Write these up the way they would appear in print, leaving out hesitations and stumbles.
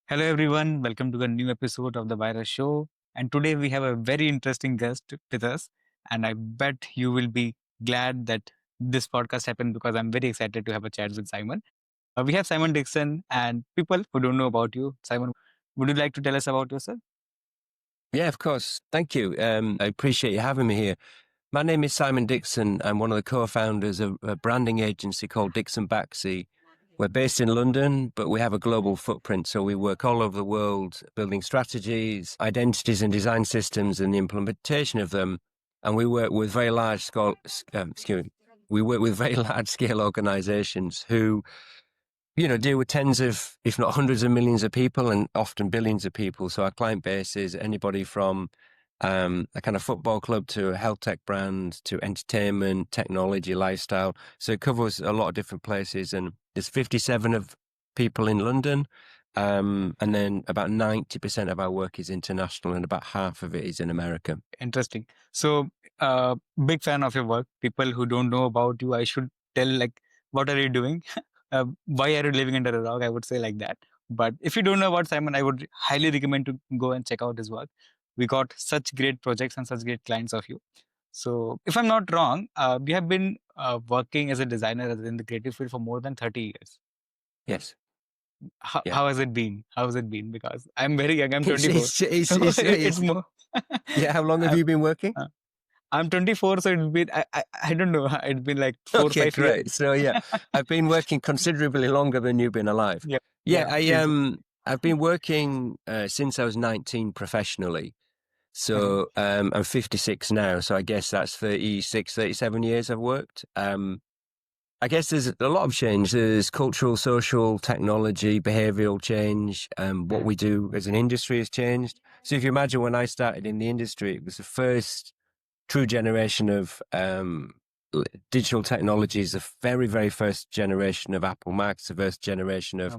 Hello, everyone. Welcome to a new episode of the VYRus Show. And today we have a very interesting guest with us. And I bet you will be glad that this podcast happened because I'm very excited to have a chat with Simon. We have Simon Dixon, and people who don't know about you, Simon, would you like to tell us about yourself? Yeah, of course. Thank you. I appreciate you having me here. My name is Simon Dixon. I'm one of the co-founders of a branding agency called DixonBaxi. We're based in London, but we have a global footprint. So we work all over the world, building strategies, identities and design systems and the implementation of them. And we work with very large scale, we work with very large scale organizations who deal with tens of, if not hundreds of millions of people and often billions of people. So our client base is anybody from a kind of football club to a health tech brand to entertainment, technology, lifestyle. So it covers a lot of different places. And there's 57 of people in London. And then about 90% of our work is international and about half of it is in America. Interesting. So, big fan of your work. People who don't know about you, I should tell, like, what are you doing? Why are you living under a rock? I would say like that. But if you don't know about Simon, I would highly recommend to go and check out his work. We got such great projects and such great clients of you. So, if I'm not wrong, we have been working as a designer in the creative field for more than 30 years. Yes. How, Yeah. how has it been? How has it been? Because I'm very young, I'm It's, 24. it's, it's, So it's, it's it's, more. yeah. How long have I'm, you been working? I'm 24, so it's been, I don't know, it's been like Okay, 4 or 5 years. great. So yeah, I've been working considerably longer than you've been alive. Yeah, Yeah, please. I've been working since I was 19 professionally. Okay. So I'm 56 now. So I guess that's 36, 37 years I've worked. I guess there's a lot of change. There's cultural, social, technology, behavioral change. What we do as an industry has changed. So if you imagine when I started in the industry, it was the first true generation of digital technologies, the very, very first generation of Apple Macs, the first generation of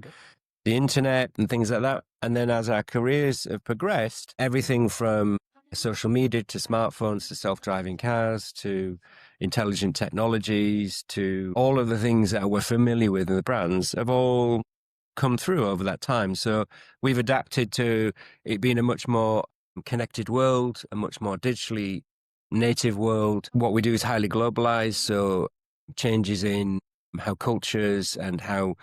the internet and things like that. And then as our careers have progressed, everything from social media to smartphones to self-driving cars to intelligent technologies to all of the things that we're familiar with in the brands have all come through over that time. So we've adapted to it being a much more connected world, a much more digitally native world. What we do is highly globalized. So changes in how cultures and how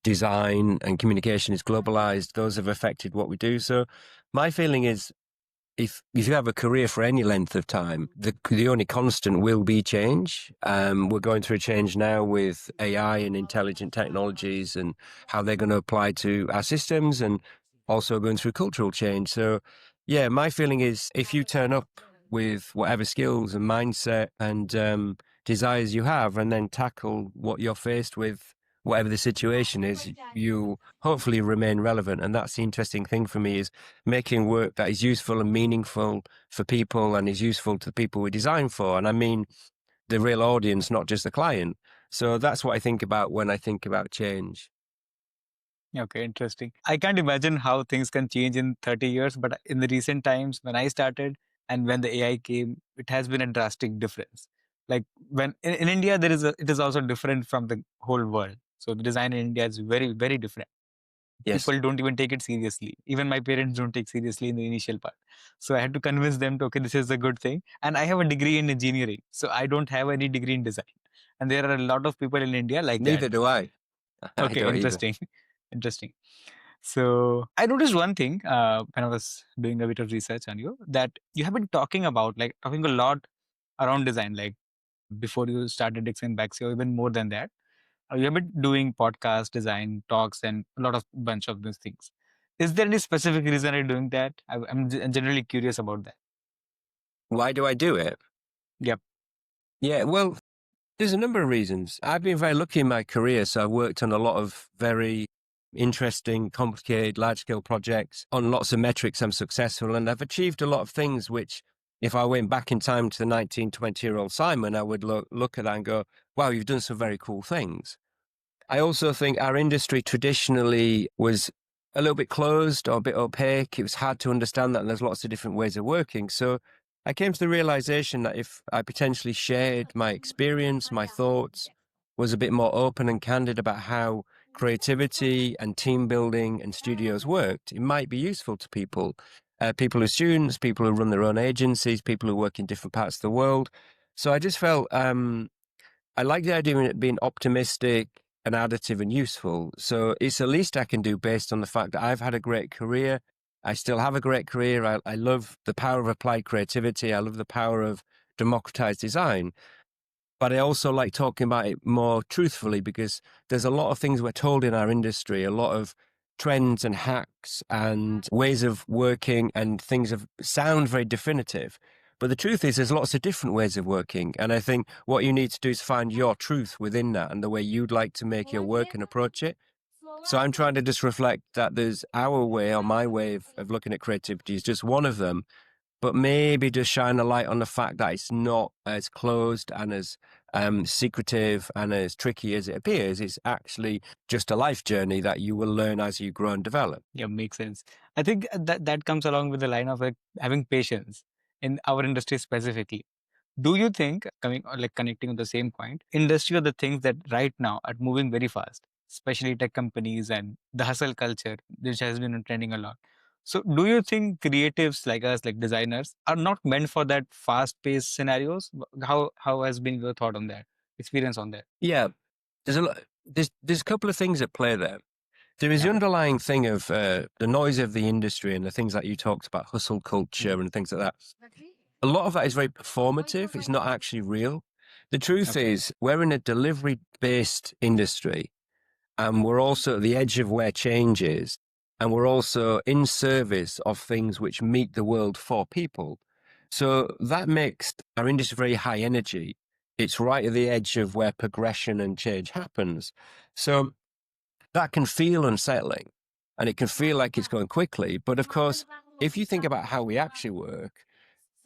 design and communication is globalized, those have affected what we do. So my feeling is if you have a career for any length of time, the only constant will be change. We're going through a change now with AI and intelligent technologies and how they're going to apply to our systems, and also going through cultural change. So yeah, my feeling is if you turn up with whatever skills and mindset and desires you have and then tackle what you're faced with, whatever the situation is, you hopefully remain relevant. And that's the interesting thing for me, is making work that is useful and meaningful for people and is useful to the people we design for. And I mean the real audience, not just the client. So that's what I think about when I think about change. Okay, interesting. I can't imagine how things can change in 30 years, but in the recent times when I started and when the AI came, it has been a drastic difference. Like when in India, it is also different from the whole world. So the design in India is very, very different. Yes. People don't even take it seriously. Even my parents don't take seriously in the initial part. So I had to convince them to, okay, this is a good thing. And I have a degree in engineering. So I don't have any degree in design. And there are a lot of people in India like that. Neither do I. I Okay, don't either. interesting. Interesting. So I noticed one thing when I was doing a bit of research on you, that you have been talking a lot around design, like before you started DixonBaxi or even more than that. You have been doing podcast design talks and a lot of bunch of these things. Is there any specific reason you're doing that? I'm generally curious about that. Why do I do it? Yep. Yeah, well, there's a number of reasons. I've been very lucky in my career. So I've worked on a lot of very interesting, complicated, large-scale projects. On lots of metrics, I'm successful, and I've achieved a lot of things which, if I went back in time to the 19, 20-year-old Simon, I would look at that and go, wow, you've done some very cool things. I also think our industry traditionally was a little bit closed or a bit opaque. It was hard to understand that, and there's lots of different ways of working. So I came to the realization that if I potentially shared my experience, my thoughts, was a bit more open and candid about how creativity and team building and studios worked, it might be useful to people. People who are students, people who run their own agencies, people who work in different parts of the world. So I just felt I like the idea of it being optimistic and additive and useful. So it's the least I can do based on the fact that I've had a great career. I still have a great career. I love the power of applied creativity. I love the power of democratized design. But I also like talking about it more truthfully because there's a lot of things we're told in our industry, a lot of trends and hacks and ways of working and things that sound very definitive. But the truth is there's lots of different ways of working. And I think what you need to do is find your truth within that and the way you'd like to make your work and approach it. So I'm trying to just reflect that there's our way or my way of looking at creativity is just one of them, but maybe just shine a light on the fact that it's not as closed and as secretive and as tricky as it appears. It's actually just a life journey that you will learn as you grow and develop. Yeah, makes sense. I think that comes along with the line of like having patience in our industry specifically. Do you think, coming or like connecting with the same point, industry are the things that right now are moving very fast, especially tech companies and the hustle culture, which has been trending a lot. So, do you think creatives like us, like designers, are not meant for that fast-paced scenarios? How has been your thought on that, experience on that? Yeah, there's a couple of things at play there. There is the Yeah. underlying thing of the noise of the industry and the things that you talked about, hustle culture Mhm. and things like that. A lot of that is very performative. It's not actually real. The truth Okay. is, we're in a delivery-based industry, and we're also at the edge of where change is, and we're also in service of things which meet the world for people. So that makes our industry very high energy. It's right at the edge of where progression and change happens. So that can feel unsettling and it can feel like it's going quickly. But of course, if you think about how we actually work,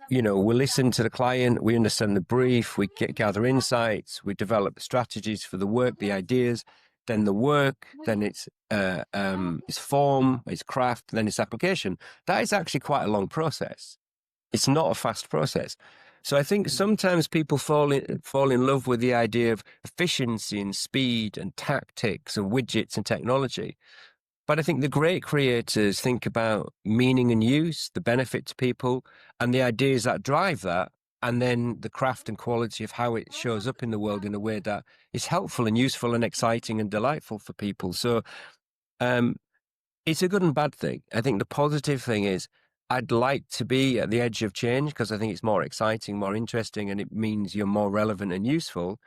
we listen to the client, we understand the brief, we gather insights, we develop strategies for the work, the ideas, then the work, then its form, its craft, then its application. That is actually quite a long process. It's not a fast process. So I think sometimes people fall in love with the idea of efficiency and speed and tactics and widgets and technology. But I think the great creators think about meaning and use, the benefit to people, and the ideas that drive that, and then the craft and quality of how it shows up in the world in a way that is helpful and useful and exciting and delightful for people. So um, it's a good and bad thing. I think the positive thing is I'd like to be at the edge of change because I think it's more exciting, more interesting, and it means you're more relevant and useful.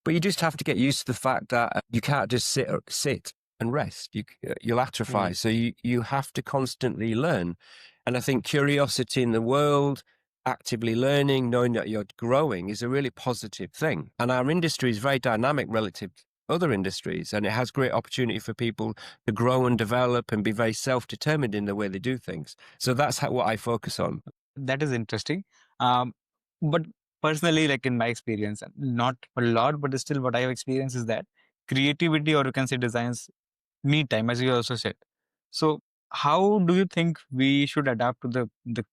But you just have to get used to the fact that you can't just sit and rest. You'll atrophy. Mhm. So you have to constantly learn. And I think curiosity in the world, actively learning, knowing that you're growing is a really positive thing. And our industry is very dynamic relative to other industries. And it has great opportunity for people to grow and develop and be very self-determined in the way they do things. So that's what I focus on. That is interesting. But personally, like in my experience, not a lot, but still what I have experienced is that creativity, or you can say designs, need time, as you also said. So how do you think we should adapt to the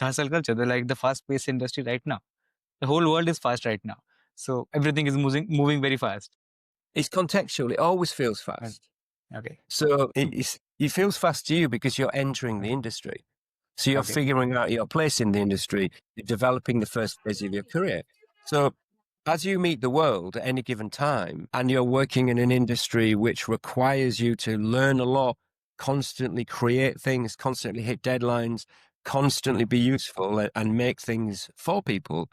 hustle culture, the fast-paced industry right now? The whole world is fast right now. So everything is moving very fast. It's contextual. It always feels Right. fast. Okay. So it feels fast to you because you're entering the Right. industry. So you're Okay. figuring out your place in the industry, you're developing the first phase of your career. So as you meet the world at any given time and you're working in an industry which requires you to learn a lot, constantly create things, constantly hit deadlines, constantly be useful and make things for people,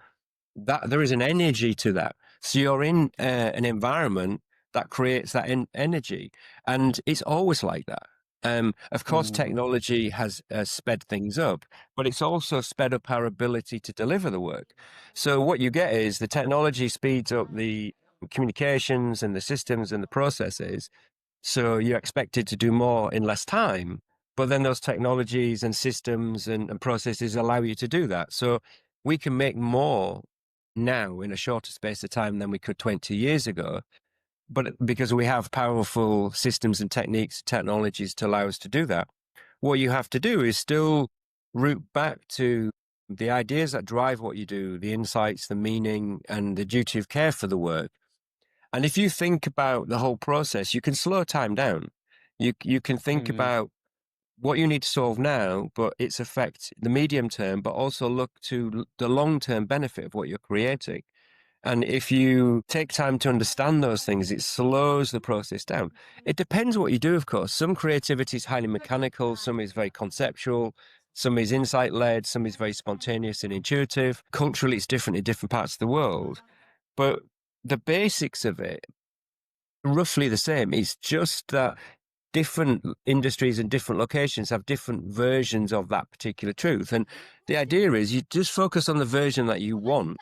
that there is an energy to that. So you're in an environment that creates that energy, and it's always like that. Of course, Mhm. technology has sped things up, but it's also sped up our ability to deliver the work. So what you get is the technology speeds up the communications and the systems and the processes. So you're expected to do more in less time, but then those technologies and systems and processes allow you to do that. So we can make more now in a shorter space of time than we could 20 years ago, but because we have powerful systems and techniques, technologies to allow us to do that. What you have to do is still root back to the ideas that drive what you do, the insights, the meaning, and the duty of care for the work. And if you think about the whole process, you can slow time down. You can think about what you need to solve now, but its effect the medium term, but also look to the long-term benefit of what you're creating. And if you take time to understand those things, it slows the process down. It depends what you do, of course. Some creativity is highly mechanical, some is very conceptual, some is insight-led, some is very spontaneous and intuitive. Culturally, it's different in different parts of the world. But the basics of it, roughly the same. It's just that different industries and different locations have different versions of that particular truth. And the idea is you just focus on the version that you want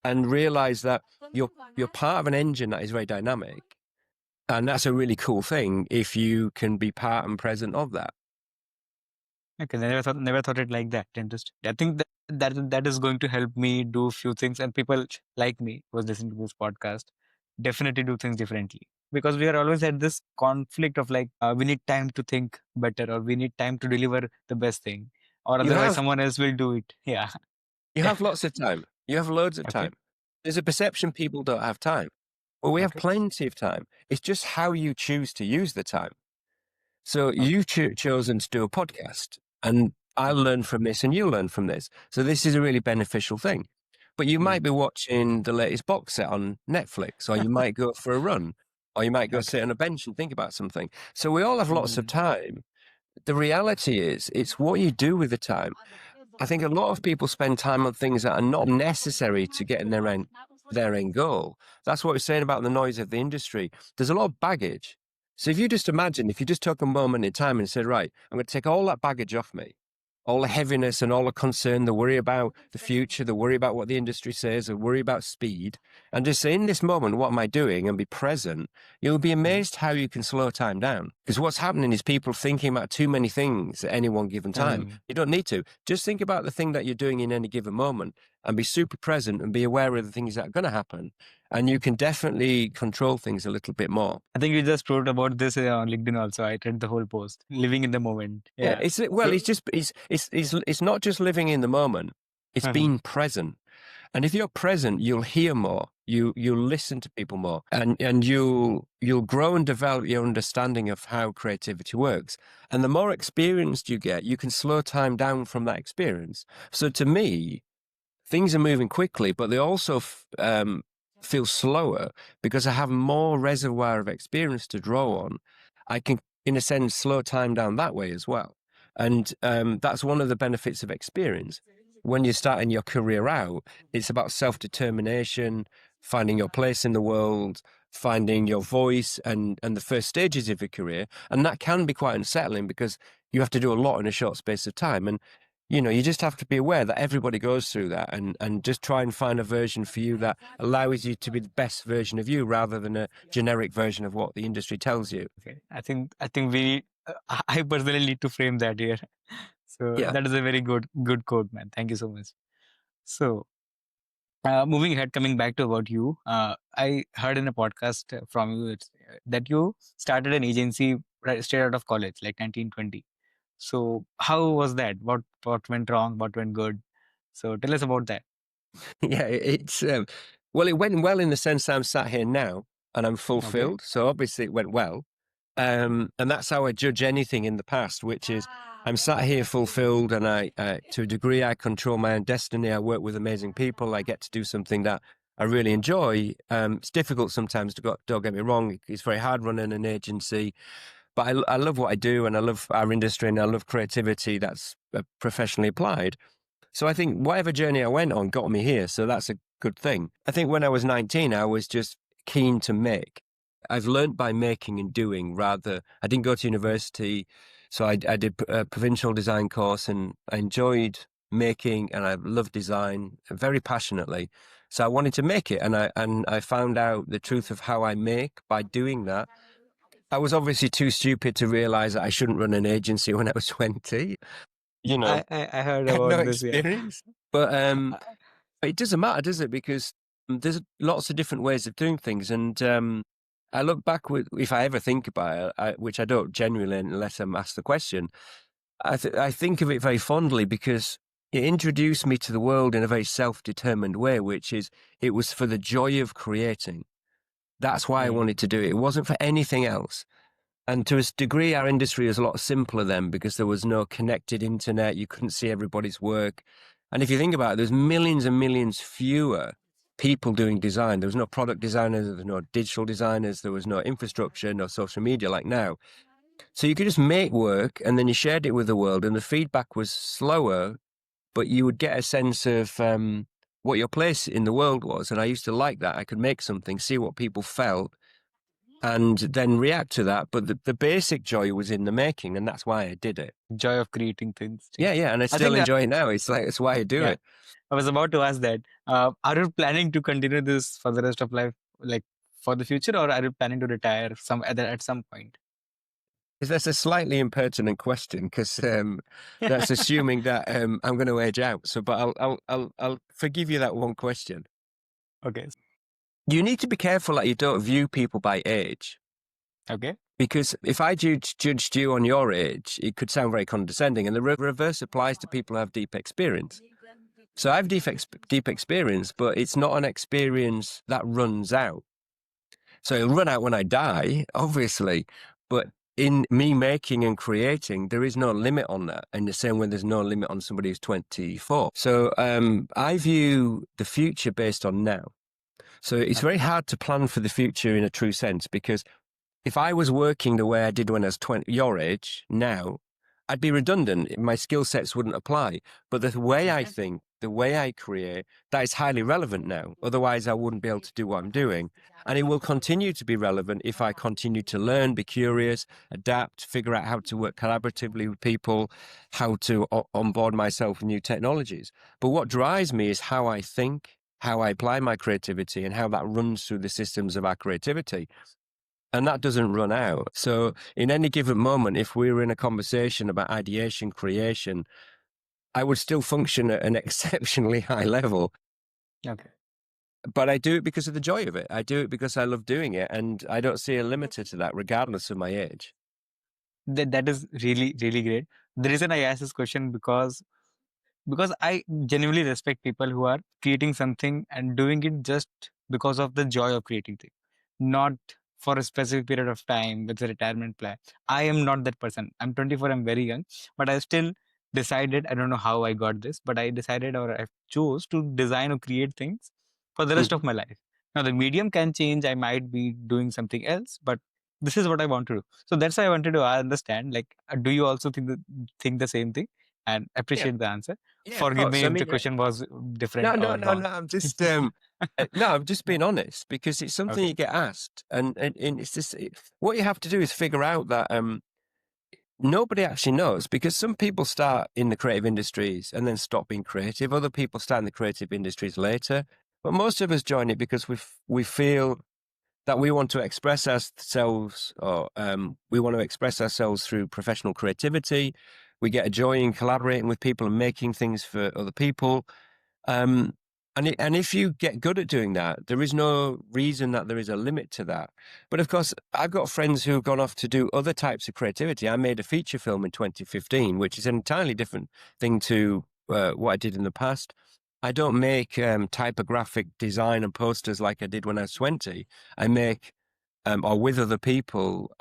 and realize that you're part of an engine that is very dynamic. And that's a really cool thing if you can be part and present of that. Okay, never thought it like that. Interesting. I think that is going to help me do few things, and people like me who was listening to this podcast definitely do things differently, because we are always at this conflict of like we need time to think better, or we need time to deliver the best thing, or You otherwise have someone else will do it. Yeah. you have lots of time. You have loads of Okay. time. There's a perception people don't have time. Well, we have Okay. plenty of time. It's just how you choose to use the time. So you've chosen to do a podcast, and I learn from this and you learn from this. So this is a really beneficial thing. But you might be watching the latest box set on Netflix, or you might go for a run, or you might go sit on a bench and think about something. So we all have lots of time. The reality is, it's what you do with the time. I think a lot of people spend time on things that are not necessary to get in their end goal. That's what we're saying about the noise of the industry. There's a lot of baggage. So if you just imagine, if you just took a moment in time and said, right, I'm going to take all that baggage off me, all the heaviness and all the concern, the worry about the future, the worry about what the industry says, the worry about speed, and just say, in this moment, what am I doing? And be present, you'll be amazed how you can slow time down. Because what's happening is people thinking about too many things at any one given time. You don't need to. Just think about the thing that you're doing in any given moment and be super present and be aware of the things that are going to happen. And you can definitely control things a little bit more. I think you just wrote about this on LinkedIn also. I read the whole post. Living in the moment. Yeah, Yeah. it's not just living in the moment. It's being present. And if you're present, you'll hear more. You'll listen to people more, and you'll grow and develop your understanding of how creativity works. And the more experienced you get, you can slow time down from that experience. So to me, things are moving quickly, but they also feel slower because I have more reservoir of experience to draw on. I can, in a sense, slow time down that way as well. And that's one of the benefits of experience. When you're starting your career out, it's about self-determination, finding your place in the world, finding your voice and the first stages of your career. And that can be quite unsettling because you have to do a lot in a short space of time. And you just have to be aware that everybody goes through that and just try and find a version for you that allows you to be the best version of you rather than a generic version of what the industry tells you. Okay. I think we I personally need to frame that here. So Yeah. that is a very good quote, man. Thank you so much. So moving ahead, coming back to about you, I heard in a podcast from you that you started an agency right straight out of college, like 1920. So how was that? What went wrong? What went good? So tell us about that. Yeah, it's well, it went well in the sense I'm sat here now and I'm Okay. fulfilled. So obviously it went well. And that's how I judge anything in the past, which is I'm sat here fulfilled, and I, to a degree, I control my own destiny. I work with amazing people. I get to do something that I really enjoy. It's difficult sometimes don't get me wrong. It's very hard running an agency, but I love what I do, and I love our industry, and I love creativity that's professionally applied. So I think whatever journey I went on got me here. So that's a good thing. I think when I was 19, I was just keen to make. I've learned by making and doing rather. I didn't go to university, so I did a provincial design course, and I enjoyed making, and I love design very passionately. So I wanted to make it, and I found out the truth of how I make by doing that. I was obviously too stupid to realize that I shouldn't run an agency when I was 20. I heard I had no about this. Yeah. experience, but it doesn't matter, does it? Because there's lots of different ways of doing things, and I look back if I ever think about it, which I don't genuinely unless I'm asked the question. I think of it very fondly because it introduced me to the world in a very self-determined way, which is it was for the joy of creating. That's why I wanted to do it. It wasn't for anything else. And to a degree, our industry is a lot simpler then because there was no connected internet. You couldn't see everybody's work. And if you think about it, there's millions and millions fewer people doing design. There was no product designers, there was no digital designers, there was no infrastructure, no social media like now. So you could just make work and then you shared it with the world, and the feedback was slower, but you would get a sense of what your place in the world was. And I used to like that. I could make something, see what people felt, and then react to that. But the basic joy was in the making, and that's why I did it. Joy of creating things. Yeah, and I still enjoy it now. It's like, that's why I do it. I was about to ask that. Are you planning to continue this for the rest of life, like for the future, or are you planning to retire at some point? That's a slightly impertinent question because that's assuming that I'm going to age out. So, but I'll forgive you that one question. Okay. You need to be careful that you don't view people by age. Okay. Because if I judged you on your age, it could sound very condescending. And the reverse applies to people who have deep experience. So I have deep experience, but it's not an experience that runs out. So it'll run out when I die, obviously. But in me making and creating, there is no limit on that. In the same way, there's no limit on somebody who's 24. So I view the future based on now. So it's very hard to plan for the future in a true sense, because if I was working the way I did when I was your age now, I'd be redundant. My skill sets wouldn't apply. But the way I think, the way I create, that is highly relevant now. Otherwise, I wouldn't be able to do what I'm doing. And it will continue to be relevant if I continue to learn, be curious, adapt, figure out how to work collaboratively with people, how to onboard myself with new technologies. But what drives me is how I think, how I apply my creativity, and how that runs through the systems of our creativity. And that doesn't run out. So in any given moment, if we were in a conversation about ideation, creation, I would still function at an exceptionally high level. Okay. But I do it because of the joy of it. I do it because I love doing it. And I don't see a limiter to that, regardless of my age. That is really, really great. The reason I asked this question because I genuinely respect people who are creating something and doing it just because of the joy of creating things, not for a specific period of time with a retirement plan. I am not that person. I'm 24, I'm very young, but I still decided, I don't know how I got this, but I decided, or I chose to design or create things for the rest of my life. Now the medium can change, I might be doing something else, but this is what I want to do. So that's why I wanted to understand, like, do you also think the same thing? And appreciate the answer. Yeah, Forgive me if the question was different. No. Wrong. I'm just no, I'm just being honest, because it's something you get asked, and it's just what you have to do is figure out that nobody actually knows, because some people start in the creative industries and then stop being creative. Other people start in the creative industries later, but most of us join it because we feel that we want to express ourselves, or we want to express ourselves through professional creativity. We get a joy in collaborating with people and making things for other people. And if you get good at doing that, there is no reason that there is a limit to that. But of course, I've got friends who've gone off to do other types of creativity. I made a feature film in 2015, which is an entirely different thing to what I did in the past. I don't make typographic design and posters like I did when I was 20. I make, or with other people,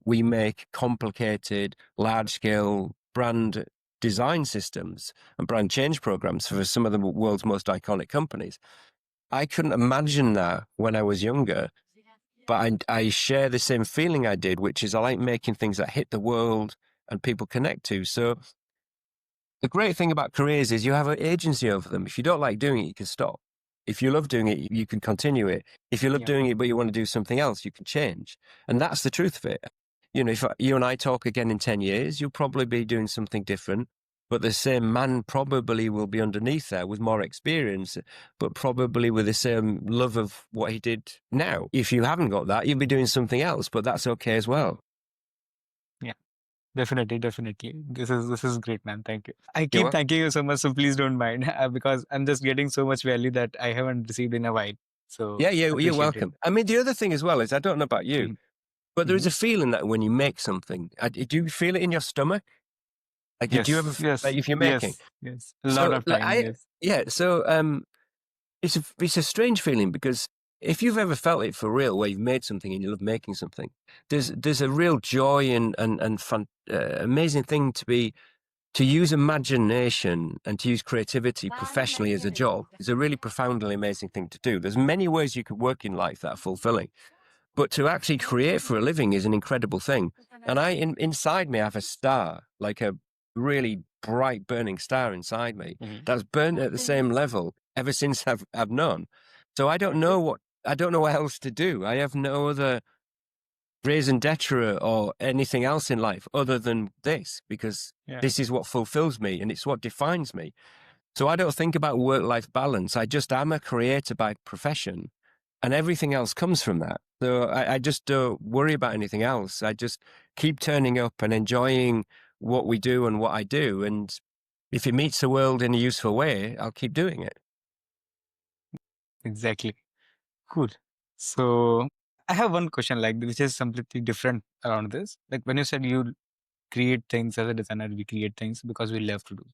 we make complicated, large-scale brand design systems and brand change programs for some of the world's most iconic companies. I couldn't imagine that when I was younger, but I share the same feeling I did, which is I like making things that hit the world and people connect to. So the great thing about careers is you have an agency over them. If you don't like doing it, you can stop. If you love doing it, you can continue it. If you love doing it, but you want to do something else, you can change. And that's the truth of it. You know, if you and I talk again in 10 years, you'll probably be doing something different, but the same man probably will be underneath there with more experience, but probably with the same love of what he did now. If you haven't got that, you'll be doing something else, but that's okay as well. Yeah, definitely. This is great, man. Thank you. I keep thanking you so much, so please don't mind, because I'm just getting so much value that I haven't received in a while. So yeah, you're welcome. I mean, the other thing as well is, I don't know about you, but there is a feeling that when you make something, do you feel it in your stomach? Like, do you ever, like, if you're making? Yes. A lot of time, yes. Yeah, so it's a strange feeling, because if you've ever felt it for real, where you've made something and you love making something, there's a real joy and fun, amazing thing to use imagination and to use creativity professionally as a job is a really profoundly amazing thing to do. There's many ways you could work in life that are fulfilling, but to actually create for a living is an incredible thing. And inside me, I have a star, like a really bright burning star inside me that's burnt at the same level ever since I've known. So I don't know what else to do. I have no other raison d'etre or anything else in life other than this, because this is what fulfills me and it's what defines me. So I don't think about work-life balance. I just am a creator by profession, and everything else comes from that. So I just don't worry about anything else. I just keep turning up and enjoying what we do and what I do. And if it meets the world in a useful way, I'll keep doing it. Exactly. Cool. So I have one question which is completely different around this. Like when you said you create things as a designer, we create things because we love to do.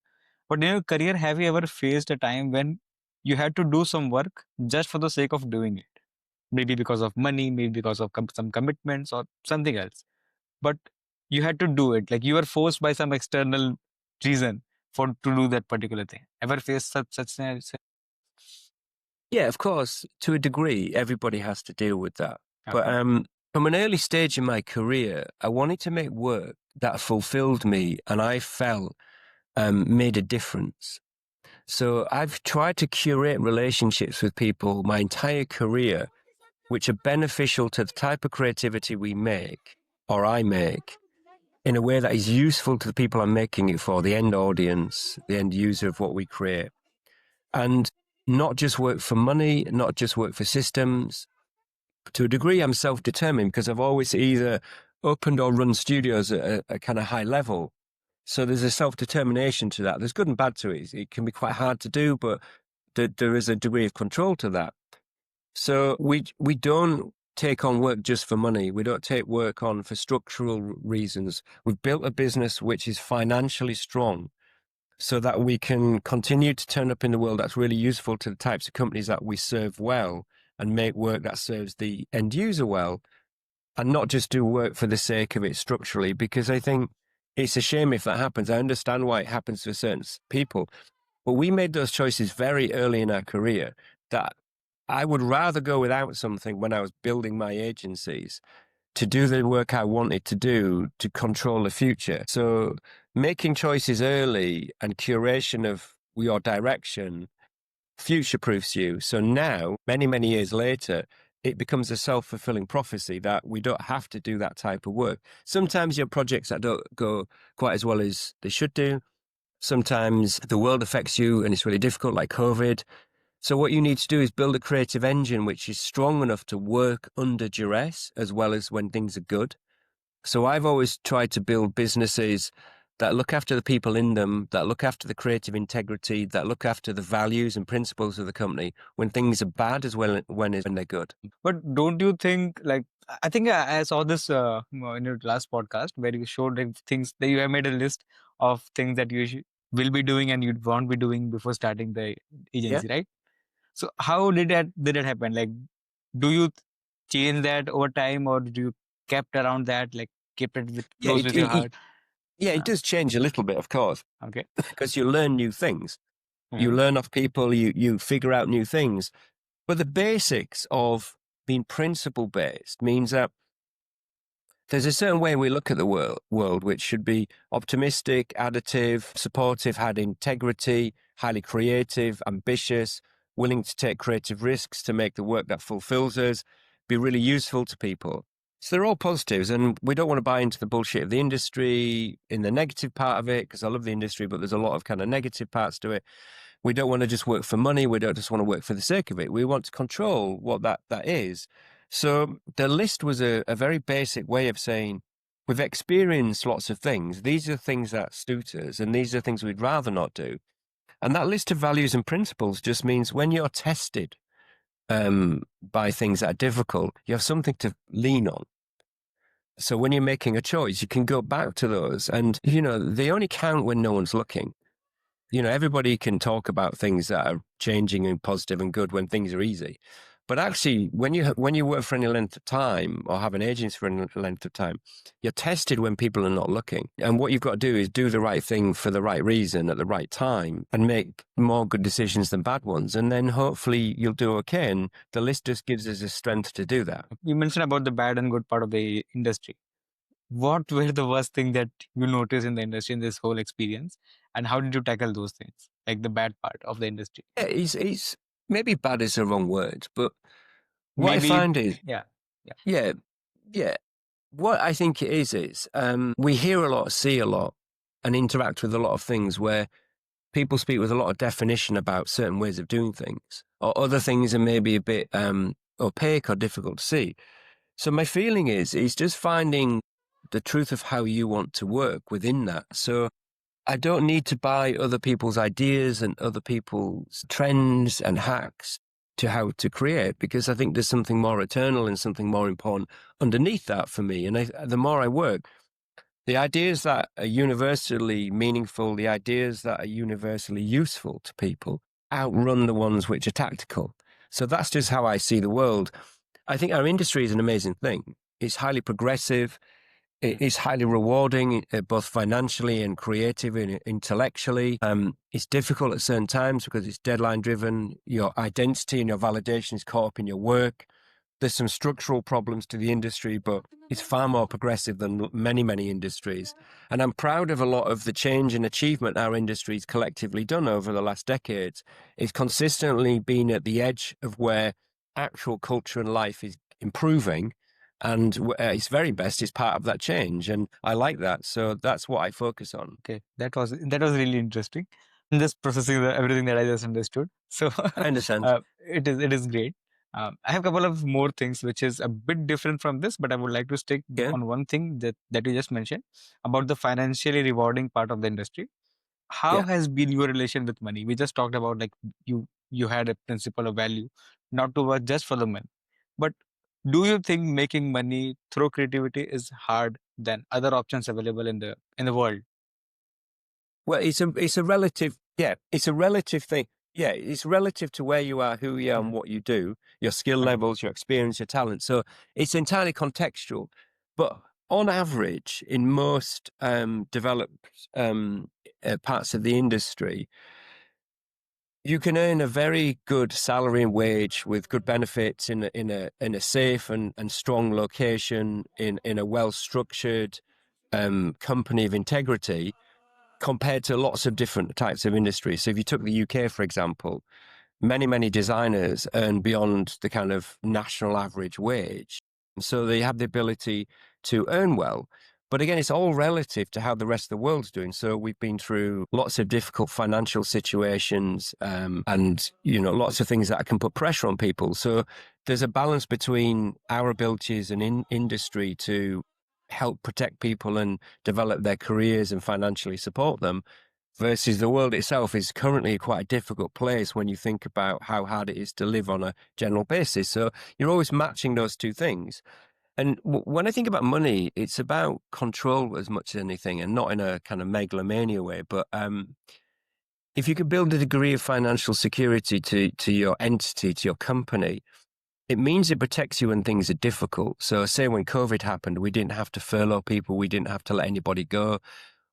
But in your career, have you ever faced a time when you had to do some work just for the sake of doing it? Maybe because of money, maybe because of some commitments or something else. But you had to do it. Like you were forced by some external reason to do that particular thing. Ever faced such scenario? Yeah, of course, to a degree, everybody has to deal with that. But from an early stage in my career, I wanted to make work that fulfilled me and I felt made a difference. So I've tried to curate relationships with people my entire career, which are beneficial to the type of creativity we make, or I make, in a way that is useful to the people I'm making it for, the end audience, the end user of what we create. And not just work for money, not just work for systems. To a degree, I'm self-determined because I've always either opened or run studios at a kind of high level. So there's a self-determination to that. There's good and bad to it. It can be quite hard to do, but there is a degree of control to that. So we don't take on work just for money. We don't take work on for structural reasons. We've built a business which is financially strong so that we can continue to turn up in the world that's really useful to the types of companies that we serve well and make work that serves the end user well, and not just do work for the sake of it structurally, because I think it's a shame if that happens. I understand why it happens to certain people, but we made those choices very early in our career that I would rather go without something when I was building my agencies to do the work I wanted to do to control the future. So making choices early and curation of your direction future-proofs you. So now, many, many years later, it becomes a self-fulfilling prophecy that we don't have to do that type of work. Sometimes you have projects that don't go quite as well as they should do. Sometimes the world affects you and it's really difficult, like COVID. So what you need to do is build a creative engine which is strong enough to work under duress as well as when things are good. So I've always tried to build businesses that look after the people in them, that look after the creative integrity, that look after the values and principles of the company when things are bad as well when they're good. But don't you think, I think I saw this in your last podcast where you showed things that you have made a list of things that you will be doing and you won't be doing before starting the agency, right? So how did that happen? Like, do you change that over time, or do you kept around that, kept it close with your heart? It does change a little bit, of course. Okay. Because you learn new things. You learn off people, you figure out new things. But the basics of being principle-based means that there's a certain way we look at the world, which should be optimistic, additive, supportive, had integrity, highly creative, ambitious, willing to take creative risks to make the work that fulfills us, be really useful to people. So they're all positives, and we don't want to buy into the bullshit of the industry in the negative part of it, because I love the industry, but there's a lot of kind of negative parts to it. We don't want to just work for money. We don't just want to work for the sake of it. We want to control what that is. So the list was a very basic way of saying, we've experienced lots of things. These are things that suit us, and these are things we'd rather not do. And that list of values and principles just means when you're tested by things that are difficult, you have something to lean on. So when you're making a choice, you can go back to those. And, they only count when no one's looking. Everybody can talk about things that are changing and positive and good when things are easy. But actually, when you work for any length of time or have an agency for any length of time, you're tested when people are not looking. And what you've got to do is do the right thing for the right reason at the right time and make more good decisions than bad ones. And then hopefully you'll do okay. And the list just gives us the strength to do that. You mentioned about the bad and good part of the industry. What were the worst thing that you noticed in the industry in this whole experience? And how did you tackle those things, like the bad part of the industry? Yeah, it's maybe bad is the wrong word, but what I Maybe, find is, yeah. yeah, what I think it is we hear a lot, see a lot, and interact with a lot of things where people speak with a lot of definition about certain ways of doing things, or other things are maybe a bit opaque or difficult to see. So my feeling is just finding the truth of how you want to work within that. So I don't need to buy other people's ideas and other people's trends and hacks to how to create, because I think there's something more eternal and something more important underneath that for me. And the more I work, the ideas that are universally meaningful, the ideas that are universally useful to people outrun the ones which are tactical. So that's just how I see the world. I think our industry is an amazing thing. It's highly progressive. It's highly rewarding, both financially and creatively and intellectually. It's difficult at certain times because it's deadline driven. Your identity and your validation is caught up in your work. There's some structural problems to the industry, but it's far more progressive than many, many industries. And I'm proud of a lot of the change and achievement our industry's collectively done over the last decades. It's consistently been at the edge of where actual culture and life is improving. And its very best is part of that change. And I like that. So that's what I focus on. Okay, that was really interesting. I'm just processing everything that I just understood. So I understand. it is great. I have a couple of more things which is a bit different from this, but I would like to stick Yeah. on one thing that you just mentioned about the financially rewarding part of the industry. How Yeah. has been your relation with money? We just talked about like you had a principle of value, not to work just for the money. But do you think making money through creativity is hard than other options available in the world? Well, it's a relative, it's a relative thing. Yeah, it's relative to where you are, who you are, and what you do, your skill Okay. levels, your experience, your talent. So it's entirely contextual. But on average, in most developed parts of the industry, you can earn a very good salary and wage with good benefits in a safe and strong location in a well structured company of integrity, compared to lots of different types of industries. So if you took the UK, for example, many designers earn beyond the kind of national average wage. So they have the ability to earn well. But again, it's all relative to how the rest of the world's doing. So we've been through lots of difficult financial situations, and lots of things that can put pressure on people. So there's a balance between our abilities and in industry to help protect people and develop their careers and financially support them, versus the world itself is currently quite a difficult place when you think about how hard it is to live on a general basis. So you're always matching those two things. And when I think about money, it's about control as much as anything, and not in a kind of megalomania way. But if you could build a degree of financial security to your entity, to your company, it means it protects you when things are difficult. So say when COVID happened, we didn't have to furlough people. We didn't have to let anybody go.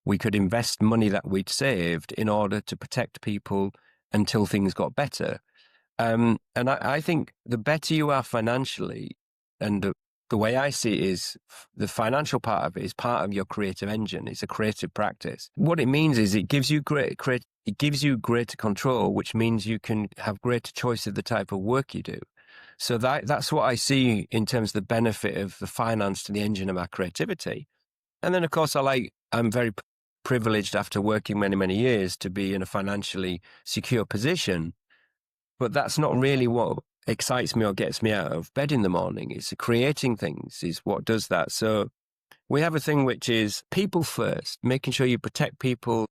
We could invest money that we'd saved in order to protect people until things got better. And I think the better you are financially, and the way I see it is the financial part of it is part of your creative engine. It's a creative practice. What it means is it gives you greater control, which means you can have greater choice of the type of work you do. So that's what I see in terms of the benefit of the finance to the engine of our creativity. And then, of course, I'm very privileged after working many years to be in a financially secure position. But that's not really what excites me or gets me out of bed in the morning. It's creating things is what does that. So we have a thing which is people first, making sure you protect people,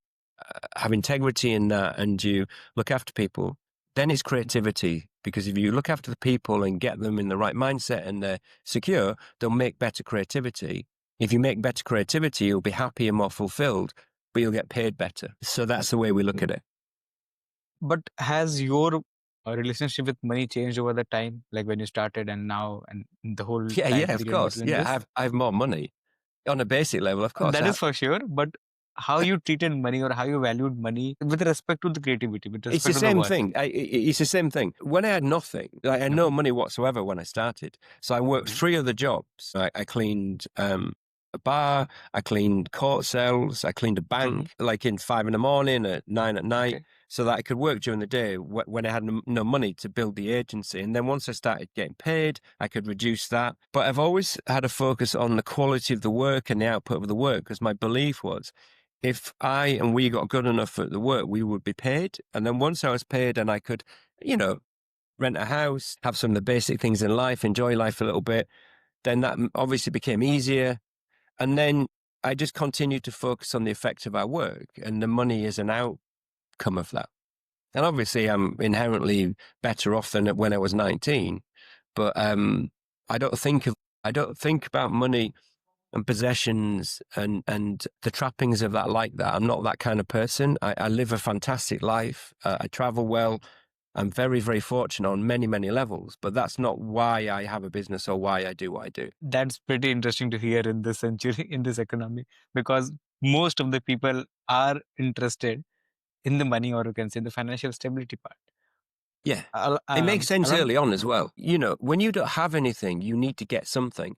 have integrity in that, and you look after people. Then it's creativity, because if you look after the people and get them in the right mindset and they're secure, they'll make better creativity. If you make better creativity, you'll be happier, more fulfilled, but you'll get paid better. So that's the way we look at it. But has your a relationship with money changed over the time, like when you started and now, and the whole Yeah, time of period course. between Yeah, this? I have more money on a basic level, of course. That is for sure. But how I- you treated money or how you valued money with respect to the creativity, with It's the respect to the same work. thing. It's the same thing. When I had nothing, I had no money whatsoever when I started. So I worked 3 other jobs. I cleaned a bar, I cleaned court cells, I cleaned a bank, like in 5 in the morning, at 9 at night, so that I could work during the day when I had no money to build the agency. And then once I started getting paid, I could reduce that. But I've always had a focus on the quality of the work and the output of the work, because my belief was, if I and we got good enough at the work, we would be paid. And then once I was paid and I could, rent a house, have some of the basic things in life, enjoy life a little bit, then that obviously became easier. And then I just continued to focus on the effect of our work, and the money is an outcome of that. And obviously I'm inherently better off than when I was 19, but I don't think about money and possessions and the trappings of that like that. I'm not that kind of person. I live a fantastic life. I travel well. I'm very, very fortunate on many, many levels, but that's not why I have a business or why I do what I do. That's pretty interesting to hear in this century, in this economy, because most of the people are interested in the money, or you can say the financial stability part. Yeah. It makes sense Along, early on as well. When you don't have anything, you need to get something.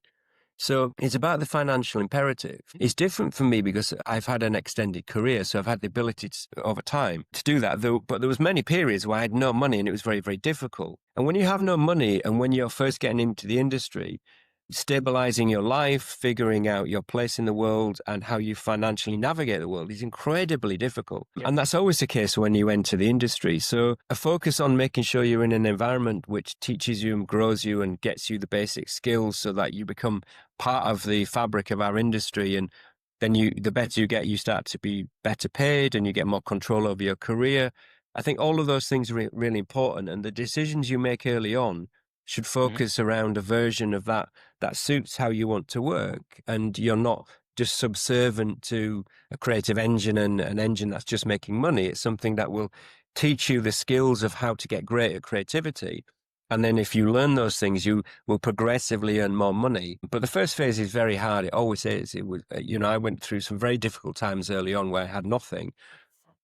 So it's about the financial imperative. It's different for me because I've had an extended career, so I've had the ability over time to do that. But there was many periods where I had no money and it was very, very difficult. And when you have no money and when you're first getting into the industry, stabilizing your life, figuring out your place in the world and how you financially navigate the world is incredibly difficult. Yeah. And that's always the case when you enter the industry. So a focus on making sure you're in an environment which teaches you and grows you and gets you the basic skills so that you become part of the fabric of our industry. And then the better you get, you start to be better paid and you get more control over your career. I think all of those things are really important. And the decisions you make early on should focus around a version of that suits how you want to work, and you're not just subservient to a creative engine and an engine that's just making money. It's something that will teach you the skills of how to get great at creativity. And then if you learn those things, you will progressively earn more money. But the first phase is very hard. It always is. It was, I went through some very difficult times early on where I had nothing.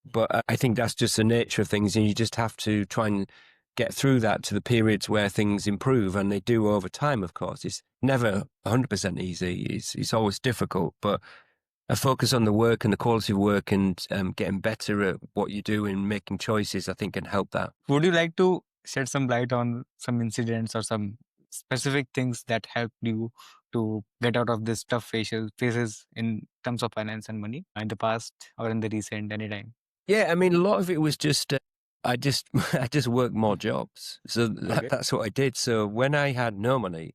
But I think that's just the nature of things, and you just have to try and get through that to the periods where things improve, and they do over time, of course. It's never 100% easy. It's always difficult, but a focus on the work and the quality of work and getting better at what you do and making choices, I think, can help that. Would you like to shed some light on some incidents or some specific things that helped you to get out of this tough phases in terms of finance and money in the past or in the recent anytime? Yeah, I mean, a lot of it was just I just worked more jobs, so that's what I did. So when I had no money,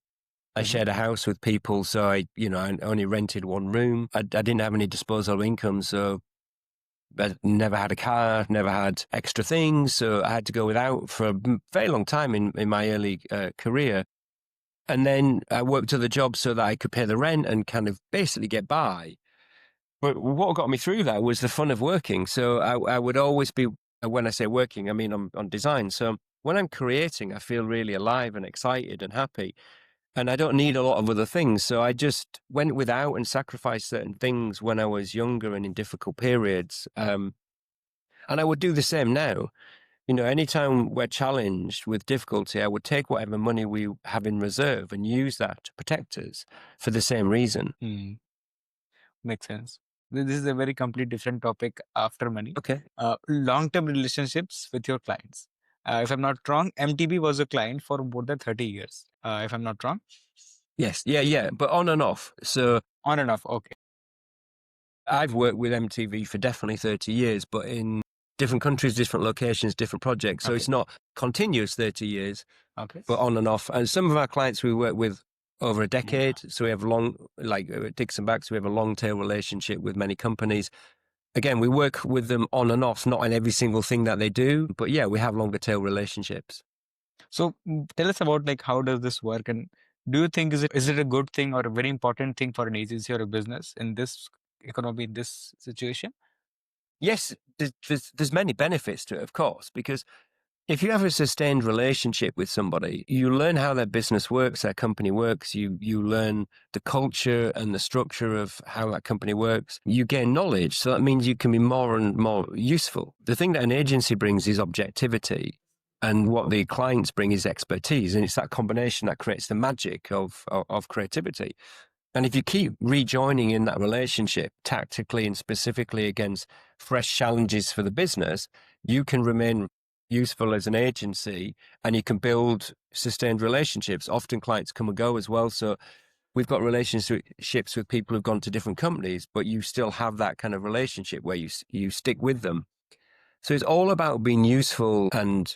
I shared a house with people, so I only rented one room. I didn't have any disposable income, so I never had a car, never had extra things, so I had to go without for a very long time in my early career. And then I worked other jobs so that I could pay the rent and kind of basically get by. But what got me through that was the fun of working. So I would always be, when I say working, I mean on design. So when I'm creating, I feel really alive and excited and happy. And I don't need a lot of other things. So I just went without and sacrificed certain things when I was younger and in difficult periods. And I would do the same now. Anytime we're challenged with difficulty, I would take whatever money we have in reserve and use that to protect us for the same reason. Makes sense. This is a very complete different topic after money. Okay. Long-term relationships with your clients. If I'm not wrong, MTB was a client for more than 30 years. If I'm not wrong. Yes. Yeah. But on and off. So on and off. Okay. I've worked with MTV for definitely 30 years, but in different countries, different locations, different projects. So it's not continuous 30 years, but on and off. And some of our clients we work with over a decade. So we have like DixonBaxi, we have a long tail relationship with many companies. Again, we work with them on and off, not in every single thing that they do, but yeah, we have longer tail relationships. So tell us about how does this work, and do you think is it a good thing or a very important thing for an agency or a business in this economy, in this situation? Yes, there's many benefits to it, of course, because if you have a sustained relationship with somebody, you learn how their business works, their company works. You learn the culture and the structure of how that company works. You gain knowledge. So that means you can be more and more useful. The thing that an agency brings is objectivity. And what the clients bring is expertise. And it's that combination that creates the magic of creativity. And if you keep rejoining in that relationship tactically and specifically against fresh challenges for the business, you can remain useful as an agency and you can build sustained relationships. Often clients come and go as well. So we've got relationships with people who've gone to different companies, but you still have that kind of relationship where you stick with them. So it's all about being useful, and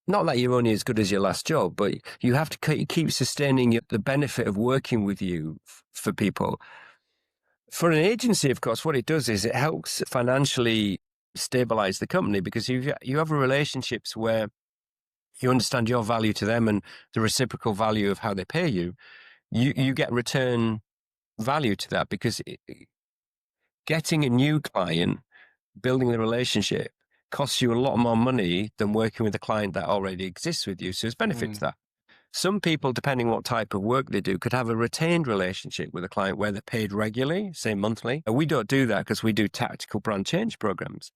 not that you're only as good as your last job, but you have to keep sustaining the benefit of working with you for people. For an agency, of course, what it does is it helps financially stabilize the company, because you have relationships where you understand your value to them and the reciprocal value of how they pay you. You get return value to that, because getting a new client, building the relationship, costs you a lot more money than working with a client that already exists with you. So there's benefit to that. Some people, depending what type of work they do, could have a retained relationship with a client where they're paid regularly, say monthly. We don't do that because we do tactical brand change programs.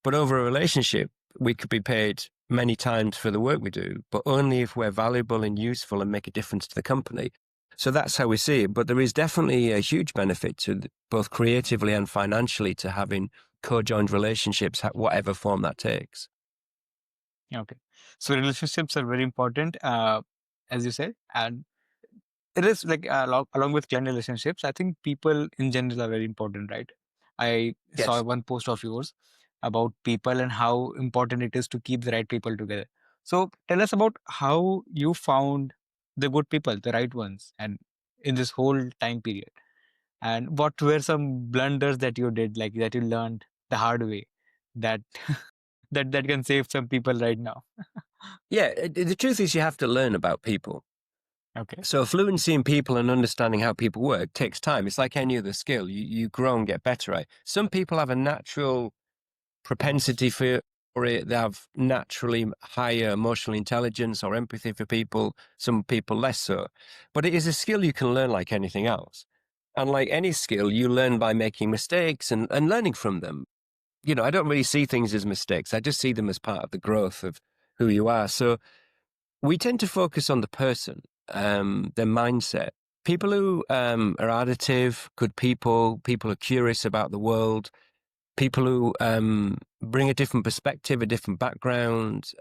But over a relationship, we could be paid many times for the work we do, but only if we're valuable and useful and make a difference to the company. So that's how we see it. But there is definitely a huge benefit to both creatively and financially to having co-joined relationships, whatever form that takes. Okay. So relationships are very important, as you said, and it is like along with client relationships, I think people in general are very important, right? I saw Yes. one post of yours about people and how important it is to keep the right people together. So tell us about how you found the good people, the right ones, and in this whole time period. And what were some blunders that you did, like that you learned the hard way, that that can save some people right now? Yeah, the truth is you have to learn about people. Okay. So fluency in people and understanding how people work takes time. It's like any other skill. You grow and get better at it. Some people have a natural propensity for it. They have naturally higher emotional intelligence or empathy for people. Some people less so. But it is a skill you can learn like anything else. And like any skill, you learn by making mistakes and learning from them. You know, I don't really see things as mistakes. I just see them as part of the growth of who you are. So we tend to focus on the person, their mindset. People who are additive, good people who are curious about the world, people who bring a different perspective, a different background.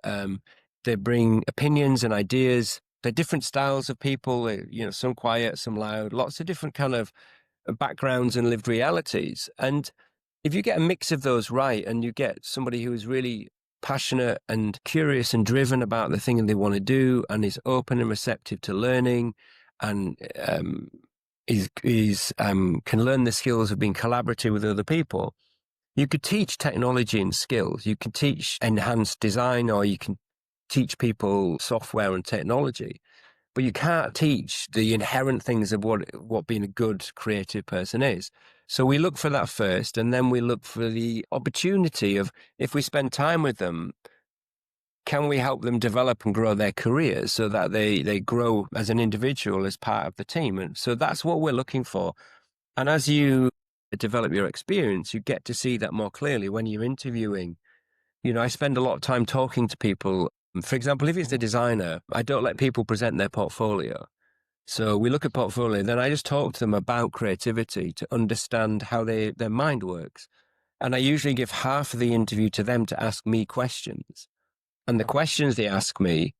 They bring opinions and ideas. They're different styles of people, you know, some quiet, some loud, lots of different kind of backgrounds and lived realities. And if you get a mix of those right, and you get somebody who is really passionate and curious and driven about the thing that they want to do, and is open and receptive to learning, and can learn the skills of being collaborative with other people, you could teach technology and skills. You can teach enhanced design, or you can teach people software and technology. But you can't teach the inherent things of what being a good creative person is. So we look for that first, and then we look for the opportunity of, if we spend time with them, can we help them develop and grow their careers so that they grow as an individual, as part of the team? And so that's what we're looking for. And as you develop your experience, you get to see that more clearly when you're interviewing. You know, I spend a lot of time talking to people. For example, if it's a designer, I don't let people present their portfolio. So we look at portfolio, then I just talk to them about creativity to understand how their mind works. And I usually give half of the interview to them to ask me questions. And the questions they ask me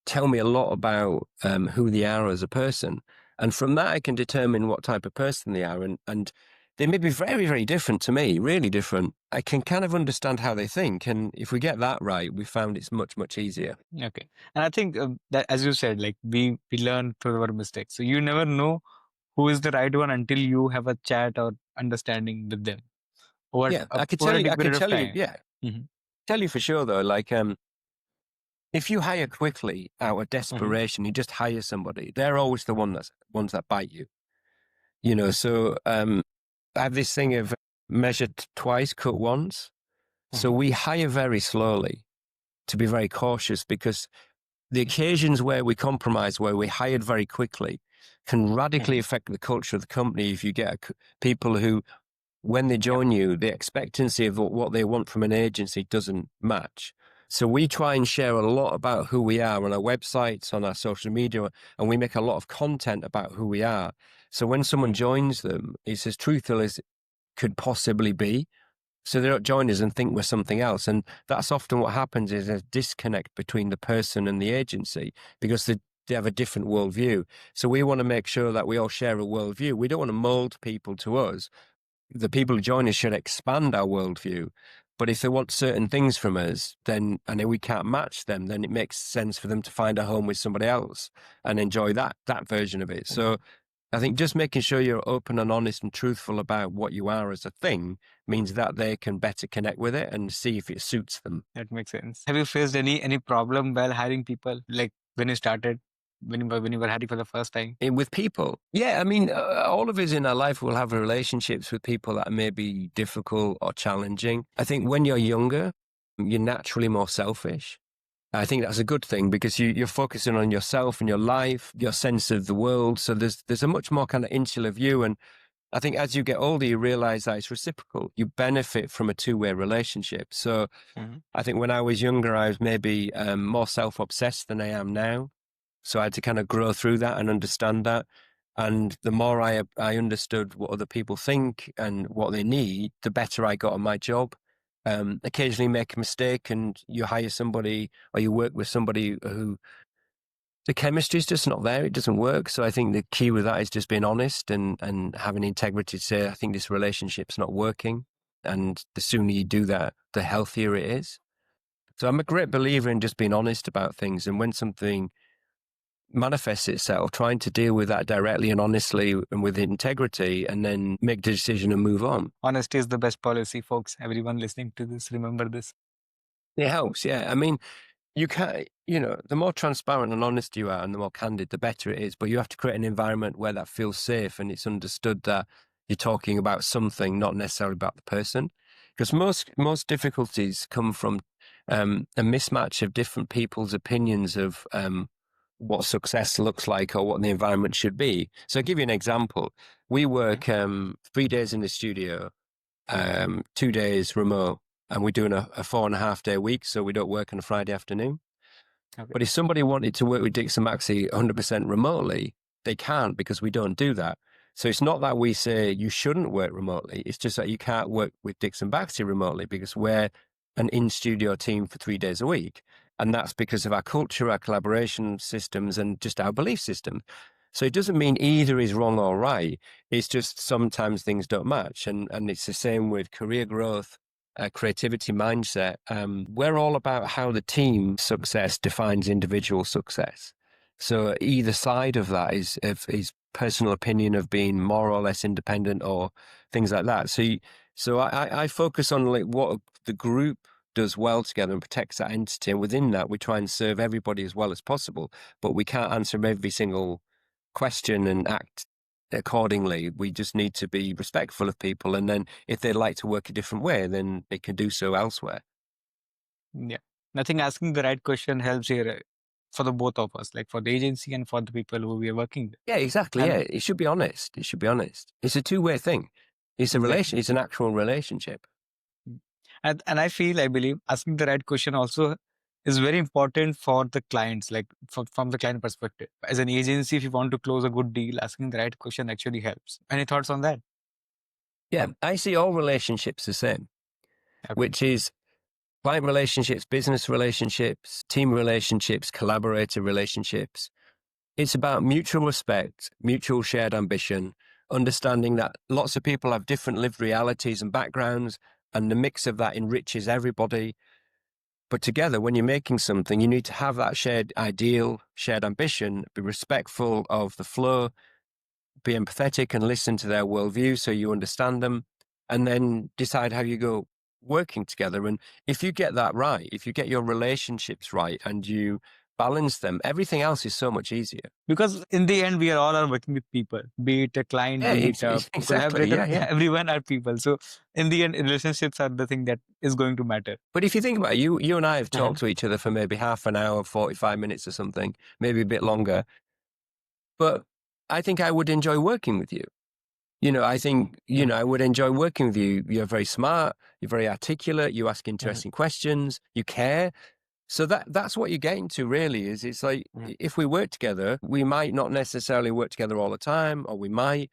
tell me a lot about who they are as a person. And from that, I can determine what type of person they are. And they may be very, very different to me, really different. I can kind of understand how they think. And if we get that right, we found it's much, much easier. Okay. And I think that, as you said, like we learn through our mistakes. So you never know who is the right one until you have a chat or understanding with them Yeah, I could over tell a you, big I could period of tell you, time. yeah, Hmm. tell you for sure though, like, if you hire quickly out of desperation, you just hire somebody, they're always the ones that bite you. You know, so I have this thing of measure twice, cut once. So we hire very slowly to be very cautious, because the occasions where we compromise, where we hired very quickly, can radically affect the culture of the company. If you get people who, when they join you, the expectancy of what they want from an agency doesn't match. So we try and share a lot about who we are on our websites, on our social media, and we make a lot of content about who we are. So when someone joins them, it's as truthful as it could possibly be. So they don't join us and think we're something else. And that's often what happens, is a disconnect between the person and the agency, because they have a different worldview. So we want to make sure that we all share a worldview. We don't want to mold people to us. The people who join us should expand our worldview. But if they want certain things from us, then, and we can't match them, then it makes sense for them to find a home with somebody else and enjoy that version of it. So I think just making sure you're open and honest and truthful about what you are as a thing means that they can better connect with it and see if it suits them. That makes sense. Have you faced any problem while hiring people, like when you started, when you were hiring for the first time? With people? Yeah, I mean, all of us in our life will have relationships with people that may be difficult or challenging. I think when you're younger, you're naturally more selfish. I think that's a good thing, because you're focusing on yourself and your life, your sense of the world. So there's a much more kind of insular view. And I think as you get older, you realize that it's reciprocal. You benefit from a two-way relationship. So I think when I was younger, I was maybe more self-obsessed than I am now. So I had to kind of grow through that and understand that. And the more I understood what other people think and what they need, the better I got on my job. Occasionally make a mistake and you hire somebody or you work with somebody who the chemistry is just not there. It doesn't work. So I think the key with that is just being honest and having integrity to say, I think this relationship's not working. And the sooner you do that, the healthier it is. So I'm a great believer in just being honest about things. And when something manifests itself, trying to deal with that directly and honestly and with integrity, and then make the decision and move on. Honesty is the best policy, folks. Everyone listening to this, remember this. It helps, yeah. I mean, you can't, the more transparent and honest you are and the more candid, the better it is. But you have to create an environment where that feels safe and it's understood that you're talking about something, not necessarily about the person. Because most difficulties come from a mismatch of different people's opinions of what success looks like or what the environment should be. So I'll give you an example. We work 3 days in the studio, 2 days remote, and we're doing a 4.5 day week, so we don't work on a Friday afternoon. Okay. But if somebody wanted to work with DixonBaxi 100% remotely, they can't, because we don't do that. So it's not that we say you shouldn't work remotely. It's just that you can't work with DixonBaxi remotely, because we're an in-studio team for 3 days a week. And that's because of our culture, our collaboration systems, and just our belief system. So it doesn't mean either is wrong or right. It's just sometimes things don't match. And it's the same with career growth, creativity mindset. We're all about how the team success defines individual success. So either side of that is personal opinion of being more or less independent or things like that. So I focus on like what the group does well together and protects that entity. And within that, we try and serve everybody as well as possible. But we can't answer every single question and act accordingly. We just need to be respectful of people. And then if they'd like to work a different way, then they can do so elsewhere. Yeah. I think asking the right question helps here for the both of us, like for the agency and for the people who we are working with. Yeah, exactly. And it should be honest. It should be honest. It's a two-way thing. It's a relation. It's an actual relationship. And I believe asking the right question also is very important for the clients, like from the client perspective. As an agency, if you want to close a good deal, asking the right question actually helps. Any thoughts on that? Yeah, I see all relationships the same, which is client relationships, business relationships, team relationships, collaborator relationships. It's about mutual respect, mutual shared ambition, understanding that lots of people have different lived realities and backgrounds, and the mix of that enriches everybody. But together, when you're making something, you need to have that shared ideal, shared ambition, be respectful of the flow, be empathetic and listen to their worldview so you understand them, and then decide how you go working together. And if you get that right, if you get your relationships right and you balance them, everything else is so much easier. Because in the end, we are all are working with people, be it a client, Yeah, be it a exactly. collaborator. Yeah. Everyone are people. So in the end, relationships are the thing that is going to matter. But if you think about it, you and I have Uh-huh. talked to each other for maybe half an hour, 45 minutes or something, maybe a bit longer. But I think I would enjoy working with you. I think, I would enjoy working with you. You're very smart. You're very articulate. You ask interesting questions. You care. So that's what you're getting to really is it's like, if we work together, we might not necessarily work together all the time, or we might,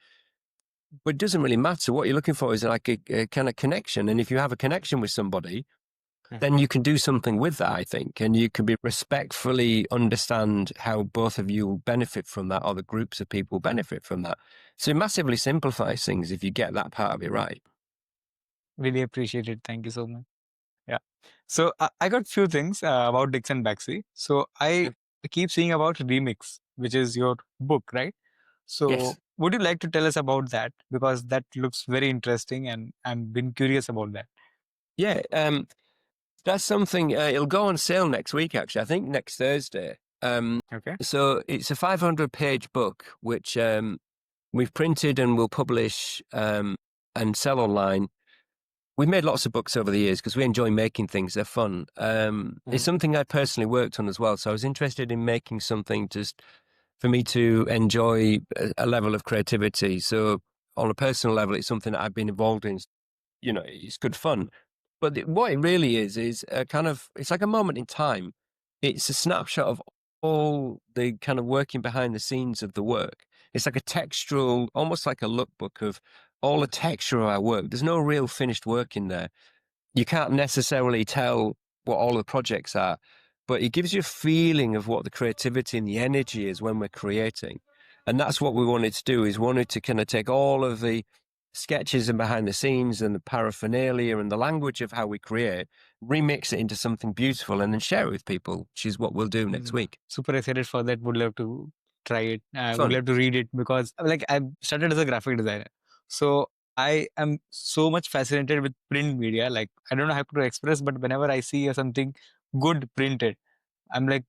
but it doesn't really matter. What you're looking for is like a kind of connection. And if you have a connection with somebody, then you can do something with that, I think. And you can be respectfully understand how both of you will benefit from that, or the groups of people benefit from that. So it massively simplifies things if you get that part of it right. Really appreciate it. Thank you so much. Yeah. So I got few things about DixonBaxi. So I keep seeing about Remix, which is your book, right? So Yes. would you like to tell us about that? Because that looks very interesting and I'm been curious about that. Yeah. That's something, it'll go on sale next week, actually. I think next Thursday. Okay. So it's a 500-page book, which we've printed and will publish and sell online. We've made lots of books over the years because we enjoy making things. They're fun. It's something I personally worked on as well. So I was interested in making something just for me to enjoy a level of creativity. So on a personal level, it's something that I've been involved in. It's good fun. But what it really is a kind of, it's like a moment in time. It's a snapshot of all the kind of working behind the scenes of the work. It's like a textural, almost like a lookbook of all the texture of our work. There's no real finished work in there. You can't necessarily tell what all the projects are, but it gives you a feeling of what the creativity and the energy is when we're creating. And that's what we wanted to do, is wanted to kind of take all of the sketches and behind the scenes and the paraphernalia and the language of how we create, remix it into something beautiful and then share it with people, which is what we'll do next week. Super excited for that. Would love to try it. I would Fun. love to read it because like I started as a graphic designer. So I am so much fascinated with print media. Like I don't know how to express, but whenever I see something good printed, I'm like,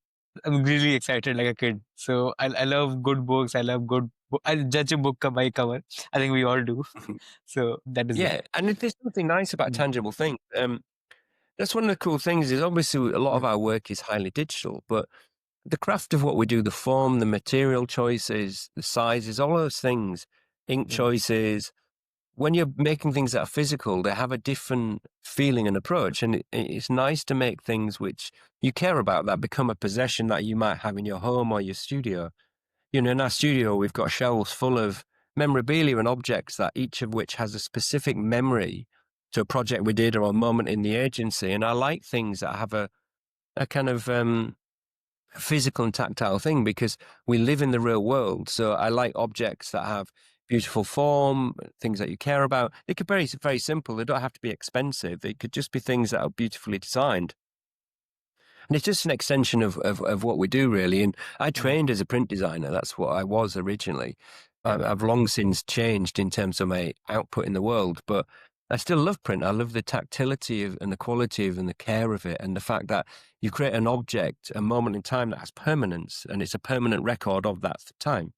I'm really excited like a kid. So I love good books. I love good. I judge a book by cover. I think we all do. So that is Yeah. And if there's something nice about it. tangible things, that's one of the cool things is obviously a lot of our work is highly digital, but the craft of what we do, the form, the material choices, the sizes, all those things, ink choices, when you're making things that are physical, they have a different feeling and approach. And it's nice to make things which you care about that become a possession that you might have in your home or your studio. In our studio, we've got shelves full of memorabilia and objects that each of which has a specific memory to a project we did or a moment in the agency. And I like things that have a kind of physical and tactile thing because we live in the real world. So I like objects that have beautiful form, things that you care about. They could be very, very simple. They don't have to be expensive. They could just be things that are beautifully designed. And it's just an extension of what we do, really. And I trained as a print designer. That's what I was originally. I've long since changed in terms of my output in the world, but I still love print. I love the tactility and the quality of and the care of it, and the fact that you create an object, a moment in time that has permanence, and it's a permanent record of that time.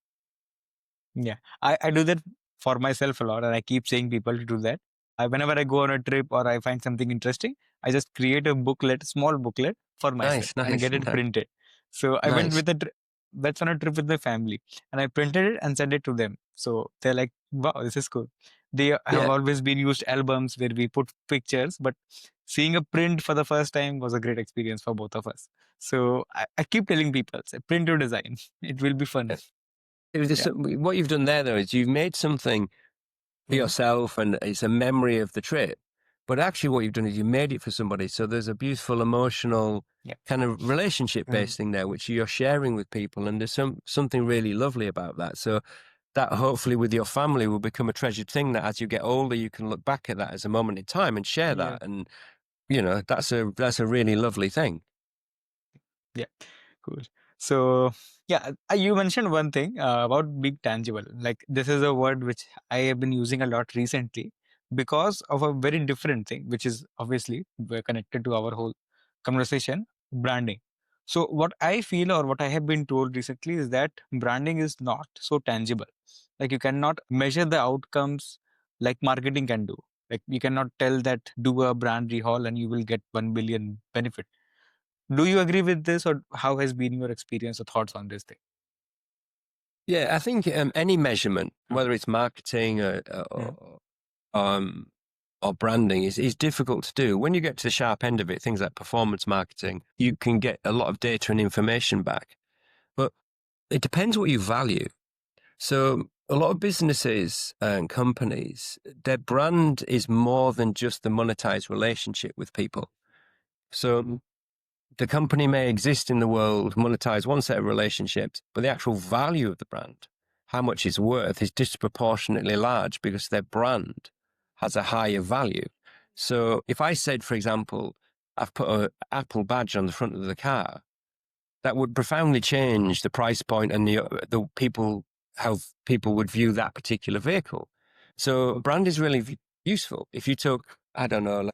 Yeah, I do that for myself a lot, and I keep saying people to do that. Whenever I go on a trip or I find something interesting, I just create a booklet, small booklet for myself, Nice, and nice, get it printed. So I went nice. with that's on a trip with my family, and I printed it and sent it to them. So they're like, "Wow, this is cool." They have Yeah, always been used albums where we put pictures, but seeing a print for the first time was a great experience for both of us. So I keep telling people, say, print your design. It will be fun. Yeah. what you've done there, though, is you've made something for yourself, and it's a memory of the trip. But actually, what you've done is you made it for somebody. So there's a beautiful, emotional, Yeah. kind of relationship-based thing there, which you're sharing with people, and there's something really lovely about that. So that hopefully with your family will become a treasured thing that as you get older, you can look back at that as a moment in time and share Yeah. that. And that's a really lovely thing. Yeah, cool. So, yeah, you mentioned one thing about big tangible. Like, this is a word which I have been using a lot recently because of a very different thing, which is obviously we're connected to our whole conversation, branding. So what I feel or what I have been told recently is that branding is not so tangible. Like you cannot measure the outcomes like marketing can do. Like you cannot tell that do a brand rehaul and you will get 1 billion benefit. Do you agree with this, or how has been your experience or thoughts on this thing? Yeah, I think any measurement, whether it's marketing Mhm. or branding, is difficult to do. When you get to the sharp end of it, things like performance marketing, you can get a lot of data and information back. But it depends what you value. So a lot of businesses and companies, their brand is more than just the monetized relationship with people. So the company may exist in the world, monetize one set of relationships, but the actual value of the brand, how much it's worth, is disproportionately large because their brand has a higher value. So if I said, for example, I've put an Apple badge on the front of the car, that would profoundly change the price point and the people, how people would view that particular vehicle. So brand is really useful. If you took, I don't know,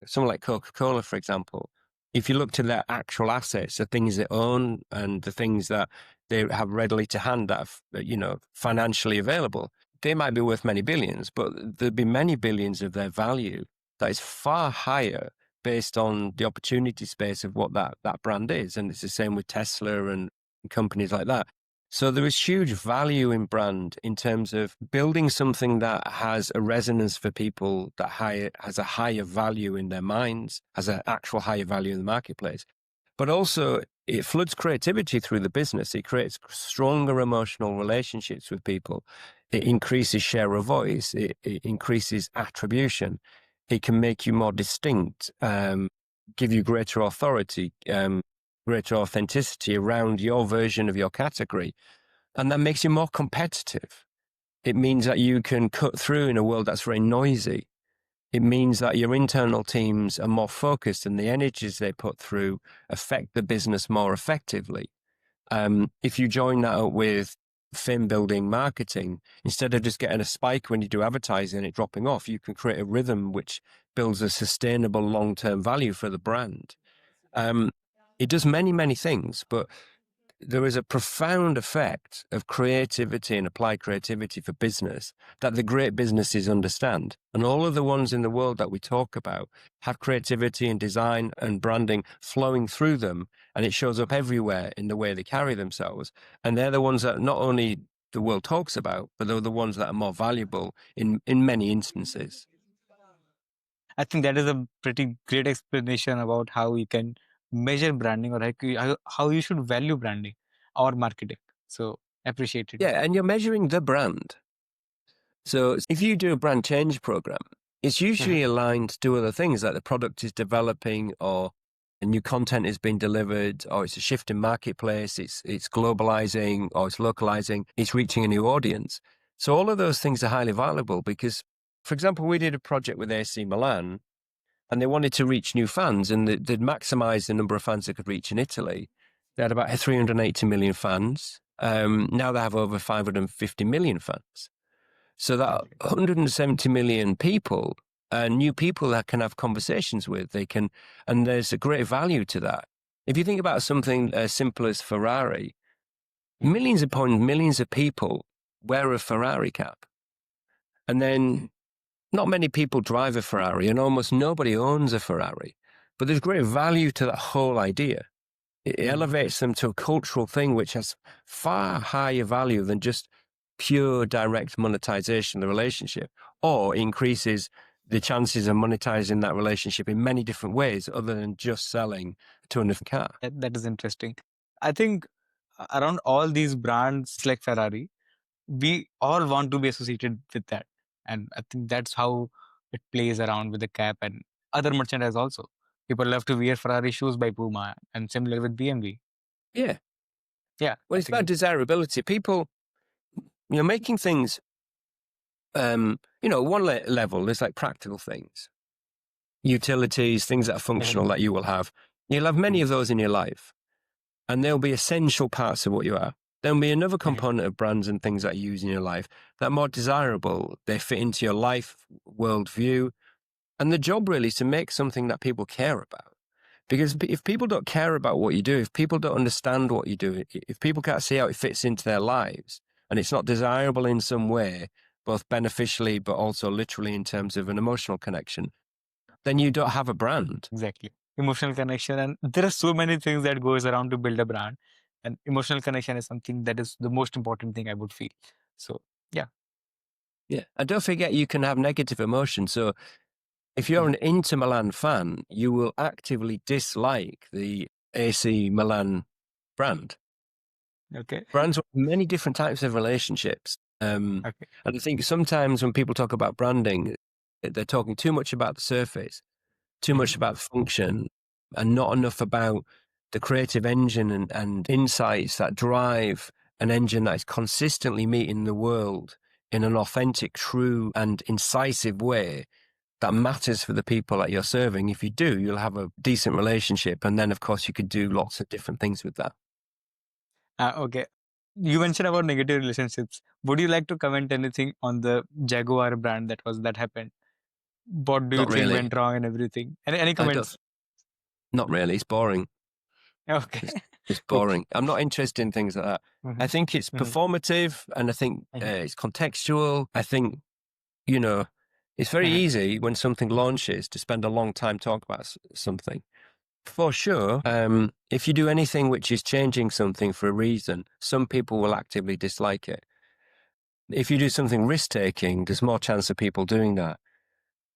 someone like Coca-Cola, for example, if you look to their actual assets, the things they own and the things that they have readily to hand that are, financially available, they might be worth many billions, but there'd be many billions of their value that is far higher based on the opportunity space of what that brand is. And it's the same with Tesla and companies like that. So there is huge value in brand in terms of building something that has a resonance for people, that has a higher value in their minds, has an actual higher value in the marketplace. But also it floods creativity through the business. It creates stronger emotional relationships with people. It increases share of voice. It increases attribution. It can make you more distinct, give you greater authority, greater authenticity around your version of your category. And that makes you more competitive. It means that you can cut through in a world that's very noisy. It means that your internal teams are more focused and the energies they put through affect the business more effectively. If you join that up with fame building marketing, instead of just getting a spike when you do advertising and it dropping off, you can create a rhythm which builds a sustainable long-term value for the brand. It does many, many things, but there is a profound effect of creativity and applied creativity for business that the great businesses understand. And all of the ones in the world that we talk about have creativity and design and branding flowing through them. And it shows up everywhere in the way they carry themselves. And they're the ones that not only the world talks about, but they're the ones that are more valuable in many instances. I think that is a pretty great explanation about how you can measure branding, or how you should value branding or marketing. So appreciated. Yeah. And you're measuring the brand. So if you do a brand change program, it's usually aligned to other things like the product is developing or a new content is being delivered or it's a shift in marketplace, it's globalizing or it's localizing, it's reaching a new audience. So all of those things are highly valuable because, for example, we did a project with AC Milan and they wanted to reach new fans and they'd maximize the number of fans they could reach in Italy. They had about 380 million fans. Now they have over 550 million fans. So that 170 million people are new people that can have conversations with. And there's a great value to that. If you think about something as simple as Ferrari, millions upon millions of people wear a Ferrari cap. And then not many people drive a Ferrari and almost nobody owns a Ferrari. But there's great value to that whole idea. It elevates them to a cultural thing which has far higher value than just pure direct monetization of the relationship, or increases the chances of monetizing that relationship in many different ways other than just selling a 200 car. That is interesting. I think around all these brands like Ferrari, we all want to be associated with that. And I think that's how it plays around with the cap and other merchandise also. People love to wear Ferrari shoes by Puma, and similar with BMW. Yeah. Yeah. Well, it's about desirability. People, making things, one level, there's like practical things, utilities, things that are functional that you will have. You'll have many of those in your life, and they'll be essential parts of what you are. There'll be another component of brands and things that you use in your life that are more desirable. They fit into your life worldview. And the job really is to make something that people care about. Because if people don't care about what you do, if people don't understand what you do, if people can't see how it fits into their lives, and it's not desirable in some way, both beneficially but also literally in terms of an emotional connection, then you don't have a brand. Exactly. Emotional connection. And there are so many things that goes around to build a brand. And emotional connection is something that is the most important thing, I would feel. So, yeah. Yeah. And don't forget, you can have negative emotions. So if you're an Inter Milan fan, you will actively dislike the AC Milan brand. Okay. Brands have many different types of relationships. Okay. And I think sometimes when people talk about branding, they're talking too much about the surface, too much about function, and not enough about the creative engine and insights that drive an engine that is consistently meeting the world in an authentic, true, and incisive way that matters for the people that you're serving. If you do, you'll have a decent relationship. And then, of course, you could do lots of different things with that. Okay. You mentioned about negative relationships. Would you like to comment anything on the Jaguar brand that happened? What do you Not think really. went wrong and everything? Any I don't. comments? Not really. It's boring. Okay. It's Cool. boring. I'm not interested in things like that. I think it's performative, and I think it's contextual. I think, it's very easy when something launches to spend a long time talking about something. For sure, if you do anything which is changing something for a reason, some people will actively dislike it. If you do something risk-taking, there's more chance of people doing that.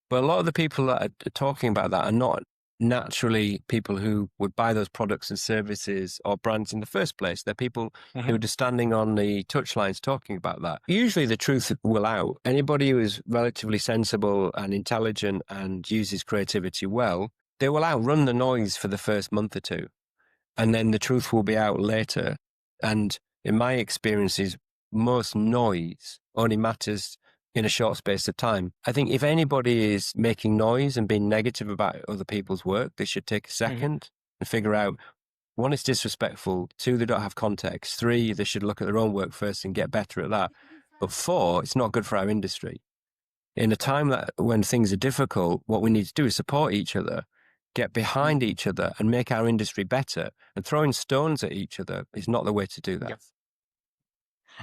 But a lot of the people that are talking about that are not naturally people who would buy those products and services or brands in the first place. They're people who are just standing on the touchlines talking about that. Usually the truth will out. Anybody who is relatively sensible and intelligent and uses creativity well, they will outrun the noise for the first month or two. And then the truth will be out later. And in my experiences, most noise only matters in a short space of time. I think if anybody is making noise and being negative about other people's work, they should take a second and figure out, one, it's disrespectful. Two, they don't have context. Three, they should look at their own work first and get better at that. But four, it's not good for our industry. In a time when things are difficult, what we need to do is support each other, get behind each other and make our industry better. And throwing stones at each other is not the way to do that. Yes.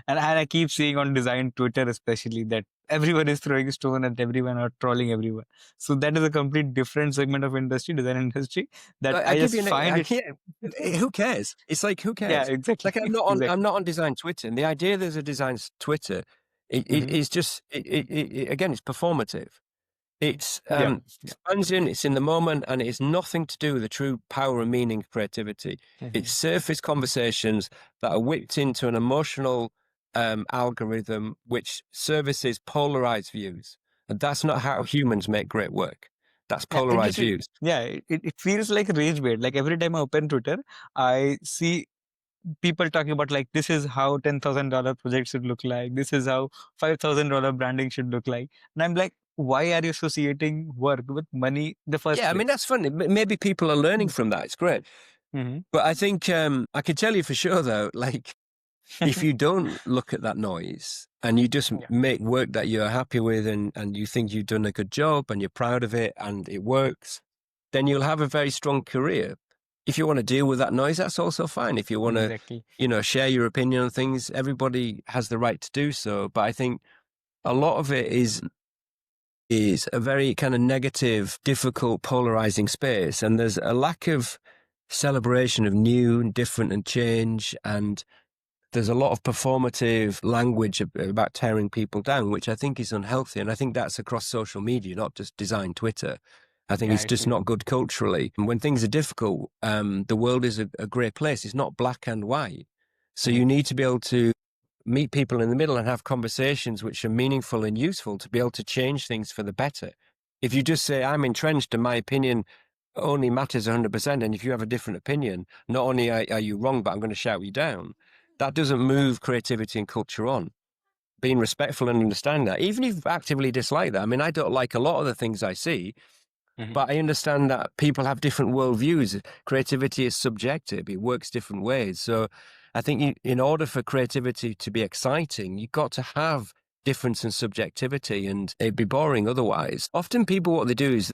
And I keep seeing on design Twitter especially that everyone is throwing a stone at everyone or trolling everyone. So that is a complete different segment of industry, design industry, that I just find it. Who cares? It's like, who cares? Yeah, exactly. Like I'm not on design Twitter. And the idea there's a design Twitter, it's just, again, it's performative. It's expansion, it's in the moment, and it's nothing to do with the true power and meaning of creativity. It's surface conversations that are whipped into an emotional algorithm which services polarized views. And that's not how humans make great work. That's polarized views. Yeah, it feels like rage bait. Like every time I open Twitter, I see people talking about like, this is how $10,000 project should look like. This is how $5,000 branding should look like. And I'm like, why are you associating work with money in the first place? I mean, that's funny. Maybe people are learning from that. It's great. But I think I can tell you for sure, though, like, if you don't look at that noise and you just make work that you're happy with and you think you've done a good job and you're proud of it and it works, then you'll have a very strong career. If you want to deal with that noise, that's also fine. If you want to, share your opinion on things, everybody has the right to do so. But I think a lot of it is a very kind of negative, difficult, polarizing space. And there's a lack of celebration of new and different and change. And there's a lot of performative language about tearing people down, which I think is unhealthy. And I think that's across social media, not just design Twitter. I think it's just not good culturally. And when things are difficult, the world is a great place. It's not black and white. So you need to be able to meet people in the middle and have conversations which are meaningful and useful to be able to change things for the better. If you just say, I'm entrenched and my opinion only matters 100%, and if you have a different opinion, not only are you wrong, but I'm going to shout you down, that doesn't move creativity and culture on. Being respectful and understanding that, even if you actively dislike that. I mean, I don't like a lot of the things I see, but I understand that people have different worldviews. Creativity is subjective. It works different ways. So I think in order for creativity to be exciting, you've got to have difference and subjectivity, and it'd be boring otherwise. Often people, what they do is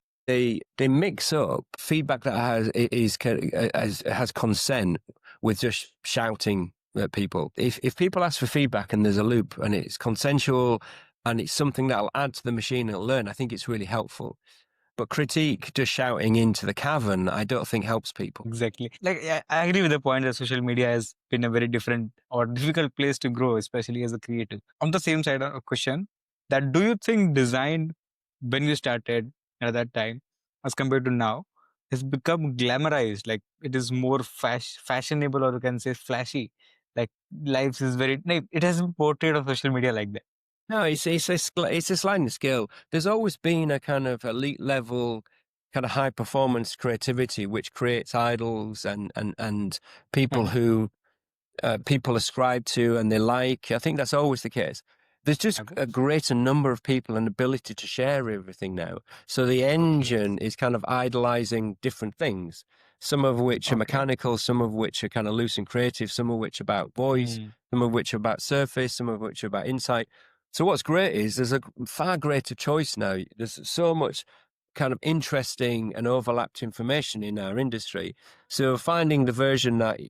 they mix up feedback that has consent with just shouting at people. If people ask for feedback and there's a loop and it's consensual and it's something that'll add to the machine and it'll learn, I think it's really helpful. But critique just shouting into the cavern, I don't think helps people. Exactly. Like, I agree with the point that social media has been a very different or difficult place to grow, especially as a creative. On the same side, a question that do you think design when you started at that time as compared to now has become glamorized? Like it is more fashionable, or you can say flashy. Like life is very, like, it has been portrayed on social media like that. No, it's a sliding scale. There's always been a kind of elite level, kind of high performance creativity, which creates idols and people Mhm. who people ascribe to and they like. I think that's always the case. There's just Okay. a greater number of people and ability to share everything now. So the Okay. engine is kind of idolizing different things, some of which are Okay. mechanical, some of which are kind of loose and creative, some of which are about voice, Mm. some of which are about surface, some of which are about insight. So what's great is there's a far greater choice now. There's so much kind of interesting and overlapped information in our industry. So finding the version that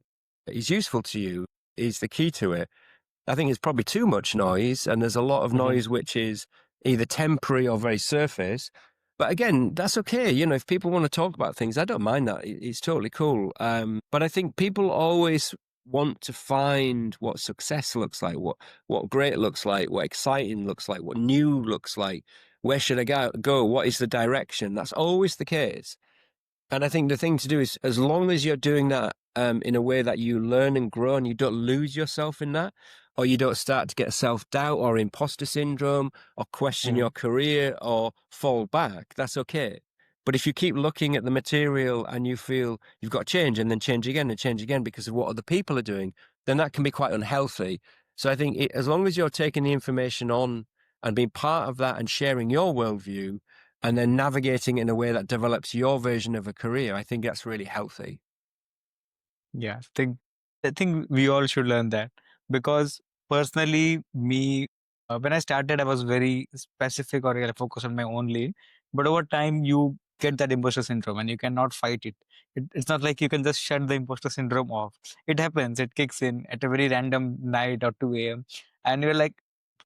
is useful to you is the key to it. I think it's probably too much noise, and there's a lot of Mhm. noise which is either temporary or very surface. But again, that's okay. You know, if people want to talk about things, I don't mind that. It's totally cool. But I think people always want to find what success looks like, what great looks like, what exciting looks like, what new looks like. Where should I go? What is the direction? That's always the case. And I think the thing to do is, as long as you're doing that in a way that you learn and grow and you don't lose yourself in that, or you don't start to get self-doubt or imposter syndrome or question your Mhm. career or fall back, that's okay. But if you keep looking at the material and you feel you've got to change and then change again and change again because of what other people are doing, then that can be quite unhealthy. So I think as long as you're taking the information on and being part of that and sharing your worldview, and then navigating in a way that develops your version of a career, I think that's really healthy. Yeah, I think we all should learn that, because personally, me, when I started, I was very specific or focused on my own lane. But over time, you get that imposter syndrome, and you cannot fight it. It's not like you can just shut the imposter syndrome off. It happens. It kicks in at a very random night or 2 a.m. and you're like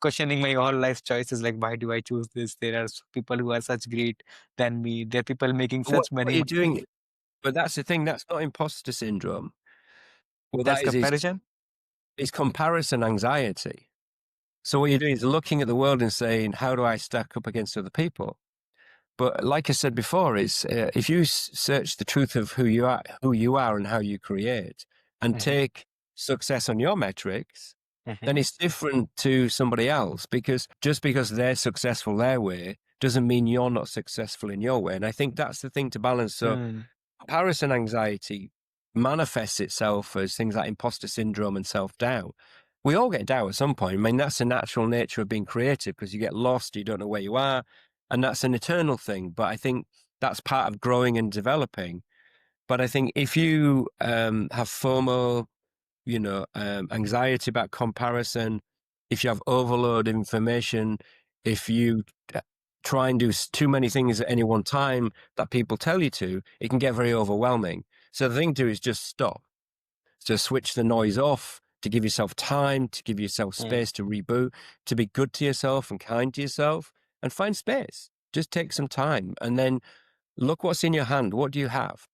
questioning my whole life choices. Like, why do I choose this? There are people who are such great than me. There are people making What such what money. you're doing, but that's the thing. That's not imposter syndrome. What That's that comparison. is comparison anxiety. So what you're doing is looking at the world and saying, how do I stack up against other people? But like I said before, is if you search the truth of who you are, and how you create, and Mhm. take success on your metrics, then Mhm. it's different to somebody else. Because just because they're successful their way doesn't mean you're not successful in your way. And I think that's the thing to balance. So Mm. comparison anxiety manifests itself as things like imposter syndrome and self-doubt. We all get doubt at some point. I mean, that's the natural nature of being creative, because you get lost, you don't know where you are, and that's an eternal thing. But I think that's part of growing and developing. But I think if you have FOMO, anxiety about comparison, if you have overload information, if you try and do too many things at any one time that people tell you to, it can get very overwhelming. So the thing to do is just stop. So switch the noise off, to give yourself time, to give yourself Mm. space to reboot, to be good to yourself and kind to yourself, and find space. Just take some time and then look what's in your hand. What do you have?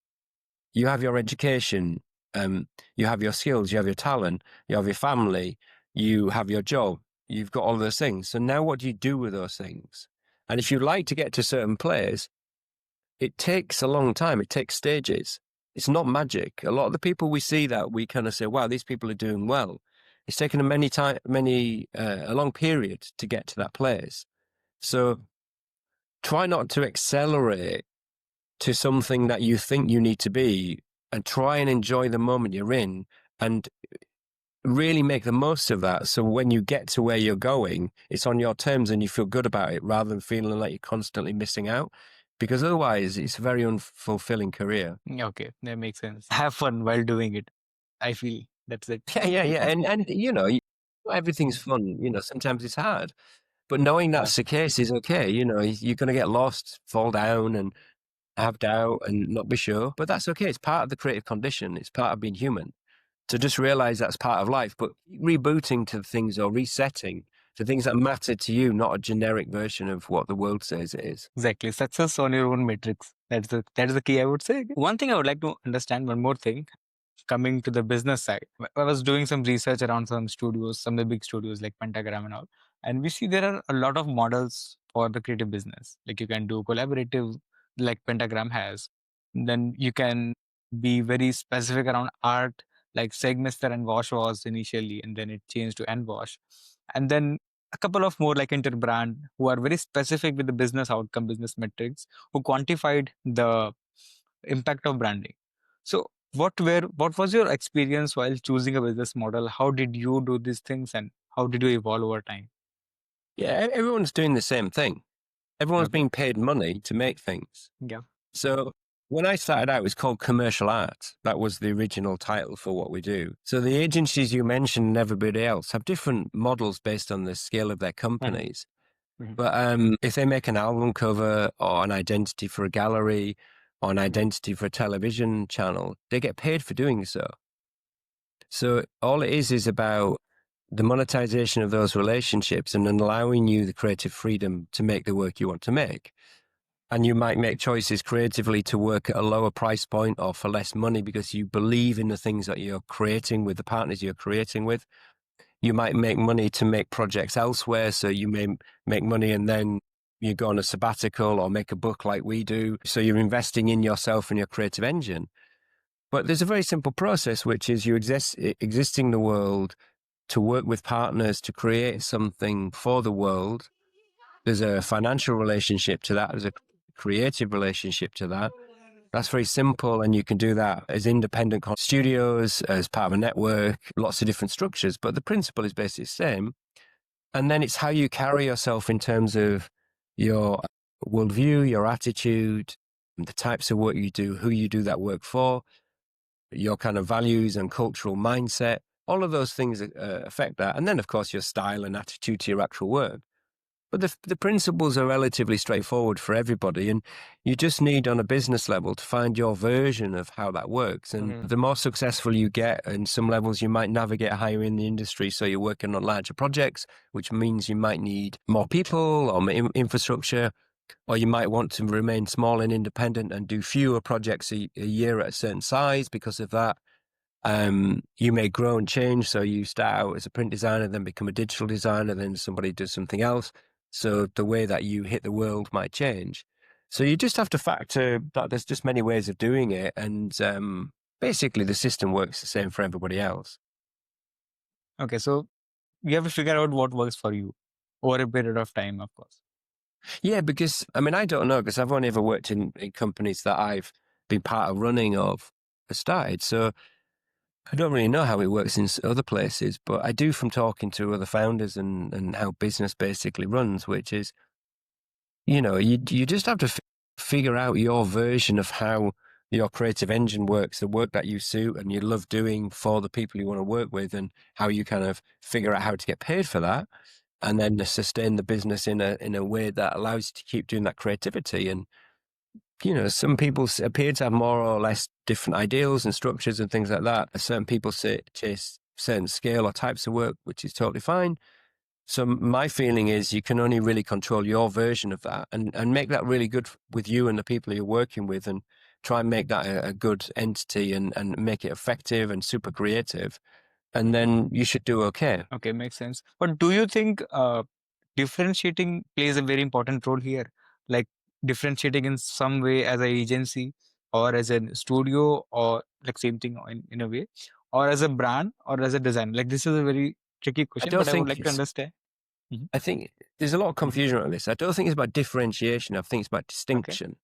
You have your education, you have your skills, you have your talent, you have your family, you have your job, you've got all those things. So now what do you do with those things? And if you like to get to a certain place, it takes a long time. It takes stages. It's not magic. A lot of the people we see that we kind of say, wow, these people are doing well. It's taken a long period to get to that place. So try not to accelerate to something that you think you need to be, and try and enjoy the moment you're in and really make the most of that. So when you get to where you're going, it's on your terms and you feel good about it, rather than feeling like you're constantly missing out, because otherwise it's a very unfulfilling career. Yeah, okay, that makes sense. Have fun while doing it. I feel that's it. Yeah. And not everything's fun. Sometimes it's hard, but knowing Yeah. that's the case is okay. You're going to get lost, fall down, and have doubt and not be sure, but that's okay. It's part of the creative condition. It's part of being human. To just realize that's part of life, but rebooting to things or resetting to things that matter to you, not a generic version of what the world says it is. Exactly. Success on your own metrics. That is the key, I would say. One thing I would like to understand, one more thing, coming to the business side. I was doing some research around some studios, some of the big studios like Pentagram and all. And we see there are a lot of models for the creative business. Like you can do collaborative, like Pentagram has. Then you can be very specific around art, like Segmester and Wash was initially, and then it changed to Enwash. And then a couple of more like Interbrand who are very specific with the business outcome, business metrics, who quantified the impact of branding. So what was your experience while choosing a business model? How did you do these things and how did you evolve over time? Yeah, everyone's doing the same thing. Everyone's Okay. being paid money to make things. Yeah. So when I started out, it was called commercial art. That was the original title for what we do. So the agencies you mentioned and everybody else have different models based on the scale of their companies. Mhm. But if they make an album cover or an identity for a gallery or an identity for a television channel, they get paid for doing so. So all it is about the monetization of those relationships and then allowing you the creative freedom to make the work you want to make. And you might make choices creatively to work at a lower price point or for less money because you believe in the things that you're creating with the partners you're creating with. You might make money to make projects elsewhere. So you may make money and then you go on a sabbatical or make a book like we do. So you're investing in yourself and your creative engine. But there's a very simple process, which is you existing in the world to work with partners to create something for the world. There's a financial relationship to that. There's a creative relationship to that. That's very simple. And you can do that as independent studios, as part of a network, lots of different structures. But the principle is basically the same. And then it's how you carry yourself in terms of your worldview, your attitude, the types of work you do, who you do that work for, your kind of values and cultural mindset. All of those things affect that. And then, of course, your style and attitude to your actual work. But the principles are relatively straightforward for everybody. And you just need, on a business level, to find your version of how that works. And the more successful you get, in some levels, you might navigate higher in the industry. So you're working on larger projects, which means you might need more people or infrastructure, or you might want to remain small and independent and do fewer projects a year at a certain size because of that. You may grow and change. So you start out as a print designer, then become a digital designer, then somebody does something else. So the way that you hit the world might change. So you just have to factor that there's just many ways of doing it. And basically the system works the same for everybody else. Okay. So you have to figure out what works for you over a period of time, of course. Yeah, because I mean, I don't know, because I've only ever worked in companies that I've been part of running of started. So I don't really know how it works in other places, but I do from talking to other founders and how business basically runs, which is, you just have to figure out your version of how your creative engine works, the work that you suit and you love doing for the people you want to work with, and how you kind of figure out how to get paid for that, and then sustain the business in a way that allows you to keep doing that creativity. And some people appear to have more or less different ideals and structures and things like that. Certain people chase certain scale or types of work, which is totally fine. So my feeling is you can only really control your version of that and make that really good with you and the people you're working with, and try and make that a good entity and make it effective and super creative. And then you should do okay. Okay, makes sense. But do you think differentiating plays a very important role here? Like differentiating in some way as an agency or as a studio, or like same thing in a way, or as a brand or as a design? Like this is a very tricky I question, don't but I would think like to it's, understand. Mhm. I think there's a lot of Mhm. confusion around this. I don't think it's about differentiation. I think it's about Okay. distinction.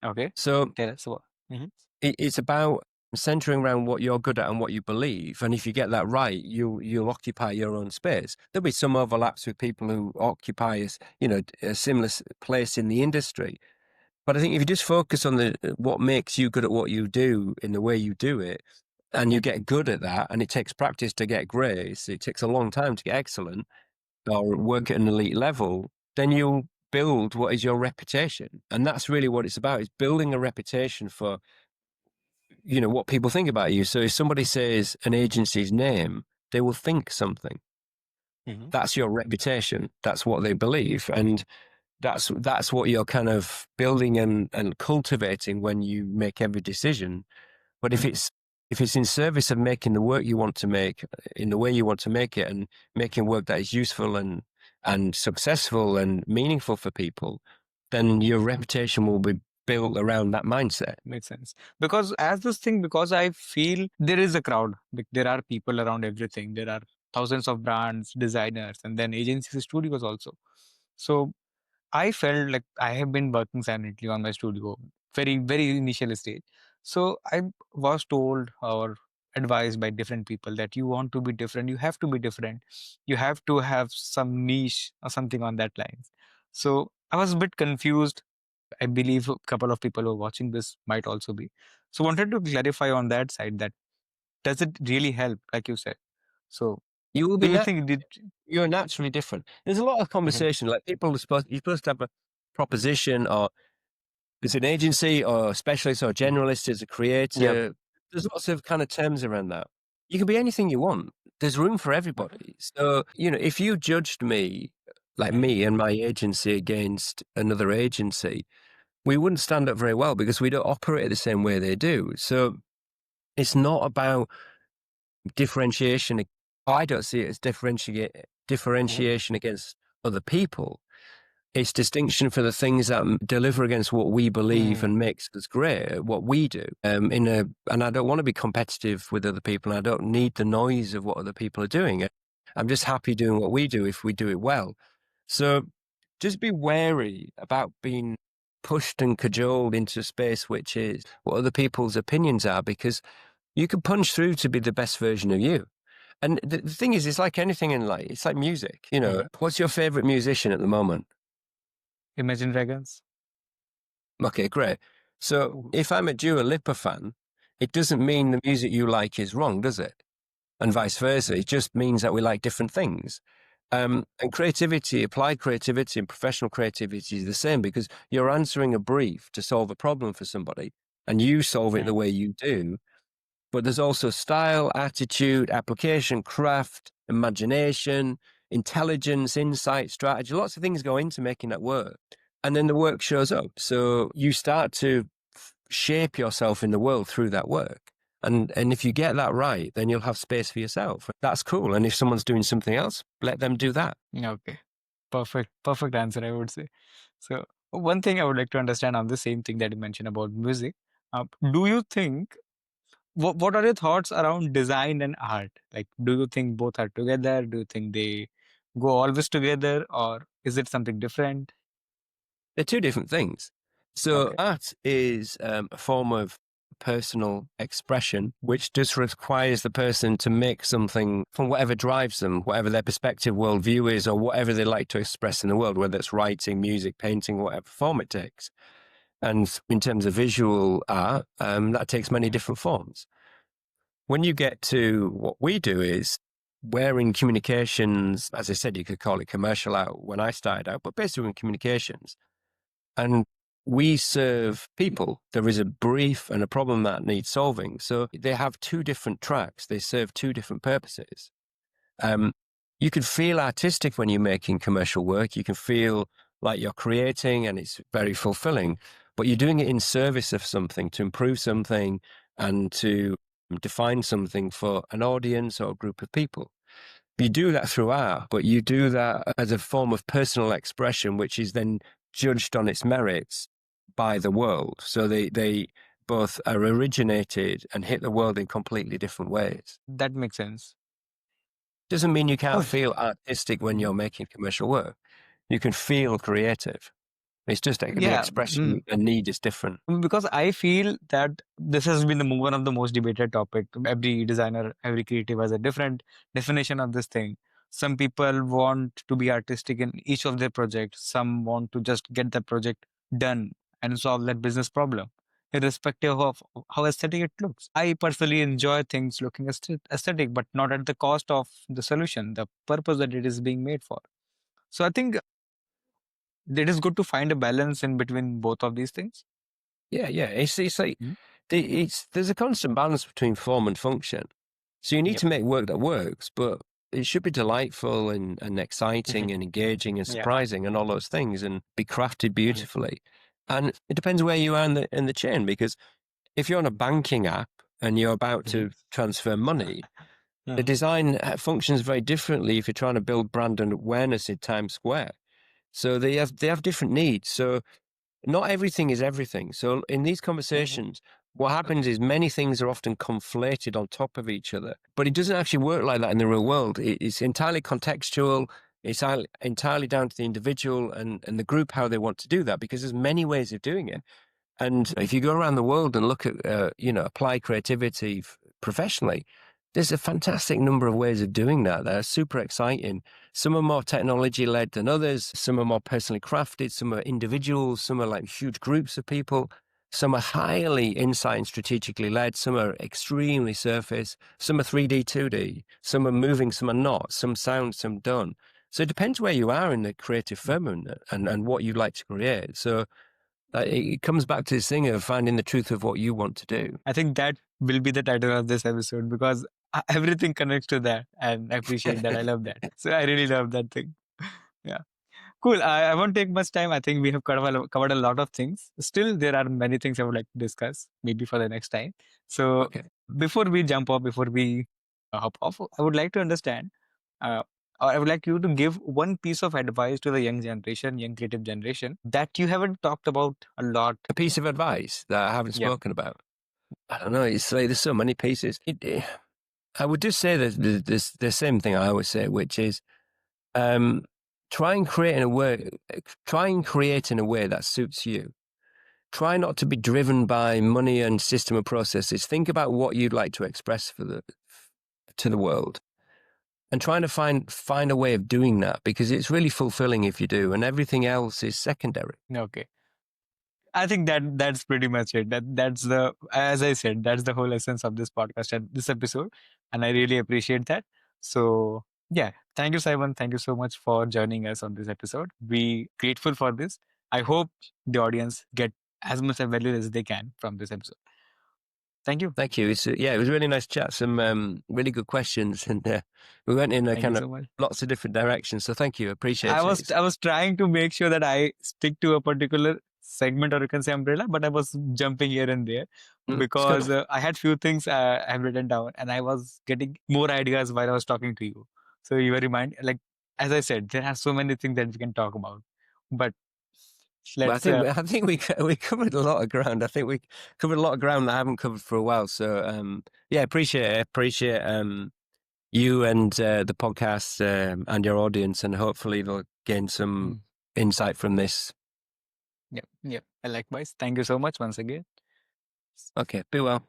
Okay. So Tell us what. Mhm. it's about centering around what you're good at and what you believe. And if you get that right, you'll occupy your own space. There'll be some overlaps with people who occupy a similar place in the industry. But I think if you just focus on what makes you good at what you do in the way you do it, and you get good at that, and it takes practice to get great, it takes a long time to get excellent or work at an elite level, then you'll build what is your reputation. And that's really what it's about. It's building a reputation for, what people think about you. So if somebody says an agency's name, they will think something. Mm-hmm. That's your reputation. That's what they believe. And that's what you're kind of building and cultivating when you make every decision. But if it's in service of making the work you want to make in the way you want to make it, and making work that is useful and successful and meaningful for people, then your reputation will be built around that mindset. Makes sense. Because I feel there is a crowd. Like, there are people around everything. There are thousands of brands, designers, and then agencies, studios also. So I felt like I have been working silently on my studio, very, very initial stage. So I was told or advised by different people that you want to be different, you have to be different. You have to have some niche or something on that line. So I was a bit confused. I believe a couple of people who are watching this might also be. So wanted to clarify on that side that does it really help, like you said? So You will do be you think did you're naturally different. There's a lot of Mhm. conversation, like you're supposed to have a proposition, or as an agency or a specialist or a generalist, as a Yep. creator. There's lots of kind of terms around that. You can be anything you want. There's room for everybody. So, if you judged me, like Mhm. me and my agency, against another agency, we wouldn't stand up very well because we don't operate the same way they do. So it's not about differentiation. I don't see it as Mhm. differentiation against other people. It's distinction for the things that deliver against what we believe Mhm. and makes us great at what we do. And I don't want to be competitive with other people, and I don't need the noise of what other people are doing. I'm just happy doing what we do if we do it well. So just be wary about being pushed and cajoled into space, which is what other people's opinions are, because you can punch through to be the best version of you. And the thing is, it's like anything in life. It's like music. Mhm. What's your favorite musician at the moment? Imagine Dragons. Okay, great. So Ooh. if I'm a Dua Lipa fan, it doesn't mean the music you like is wrong, does it? And vice versa. It just means that we like different things. And creativity, applied creativity and professional creativity is the same, because you're answering a brief to solve a problem for somebody, and you solve it the Mhm. way you do. But there's also style, attitude, application, craft, imagination, intelligence, insight, strategy. Lots of things go into making that work. And then the work shows up. So you start to shape yourself in the world through that work. And if you get that right, then you'll have space for yourself. That's cool. And if someone's doing something else, let them do that. Okay. Perfect answer, I would say. So one thing I would like to understand on the same thing that you mentioned about music. Do you think what are your thoughts around design and art? Like, do you think both are together? Do you think they go always together, or is it something different? They're two different things. So Okay. art is a form of personal expression, which just requires the person to make something from whatever drives them, whatever their perspective, worldview is, or whatever they like to express in the world, whether it's writing, music, painting, whatever form it takes. And in terms of visual art, that takes many different forms. When you get to what we do is, we're in communications. As I said, you could call it commercial art when I started out, but basically in communications. And we serve people. There is a brief and a problem that needs solving. So they have two different tracks. They serve two different purposes. Um, you can feel artistic when you're making commercial work. You can feel like you're creating, and it's very fulfilling, but you're doing it in service of something, to improve something and to define something for an audience or a group of people. You do that through art, but you do that as a form of personal expression, which is then judged on its merits by the world. So they both are originated and hit the world in completely different ways. That makes sense. Doesn't mean you can't Okay. feel artistic when Mhm. you're making commercial work. You can feel creative. It's just that the Yeah. expression and need is different. Because I feel that this has been one of the most debated topic. Every designer, every creative has a different definition of this thing. Some people want to be artistic in each of their projects. Some want to just get the project done and solve that business problem, irrespective of how aesthetic it looks. I personally enjoy things looking aesthetic, but not at the cost of the solution, the purpose that it is being made for. So I think it is good to find a balance in between both of these things. Yeah. It's like Mhm. there's a constant balance between form and function. So you need Yep. to make work that works, but it should be delightful and exciting and engaging and Yeah. surprising and all those things, and be crafted beautifully. And it depends where you are in the chain, because if you're on a banking app and you're about to transfer money, the design functions very differently if you're trying to build brand and awareness in Times Square. So they have different needs. So not everything is everything. So in these conversations, what happens is many things are often conflated on top of each other, but it doesn't actually work like that in the real world. It's entirely contextual. It's entirely down to the individual and the group, how they want to do that, because there's many ways of doing it. And if you go around the world and look at, apply creativity professionally, there's a fantastic number of ways of doing that. They're super exciting. Some are more technology led than others. Some are more personally crafted. Some are individuals. Some are like huge groups of people. Some are highly insight and strategically led. Some are extremely surface. Some are 3D, 2D. Some are moving. Some are not. Some sound, some don't. So it depends where you are in the creative firmament and what you'd like to create. So it comes back to this thing of finding the truth of what you want to do. I think that will be the title of this episode, because everything connects to that, and I appreciate that. I love that. So I really love that thing. Yeah. Cool. I won't take much time. I think we have covered a lot of things. Still, there are many things I would like to discuss, maybe for the next time. So Okay. before we jump off, before we hop off, I would like to understand, or I would like you to give one piece of advice to the young generation, young creative generation, that you haven't talked about a lot. A piece of advice that I haven't Yeah. spoken about. I don't know. It's like there's so many pieces. I would just say that the same thing I always say, which is try and create in a way that suits you. Try not to be driven by money and system and processes. Think about what you'd like to express to the world, and trying to find a way of doing that, because it's really fulfilling if you do, and everything else is secondary. Okay. I think that's pretty much it. That's the, as I said, that's the whole essence of this podcast and this episode, and I really appreciate that. So yeah, thank you, Simon. Thank you so much for joining us on this episode. We grateful for this. I hope the audience get as much value as they can from this episode. Thank you. Thank you. It was really nice chat. Some really good questions, and we went in a Thank you kind of so much. lots of different directions. So thank you. Appreciate it. I was trying to make sure that I stick to a particular segment, or you can say umbrella, but I was jumping here and there It's good. because I had few things I have written down, and I was getting more ideas while I was talking to you. So you were like, as I said, there are so many things that we can talk about, but Well, let's I think we covered a lot of ground. I think we covered a lot of ground that I haven't covered for a while. So yeah, appreciate you and the podcast and your audience, and hopefully they'll gain some insight from this. yeah. Likewise, thank you so much once again. Okay, be well.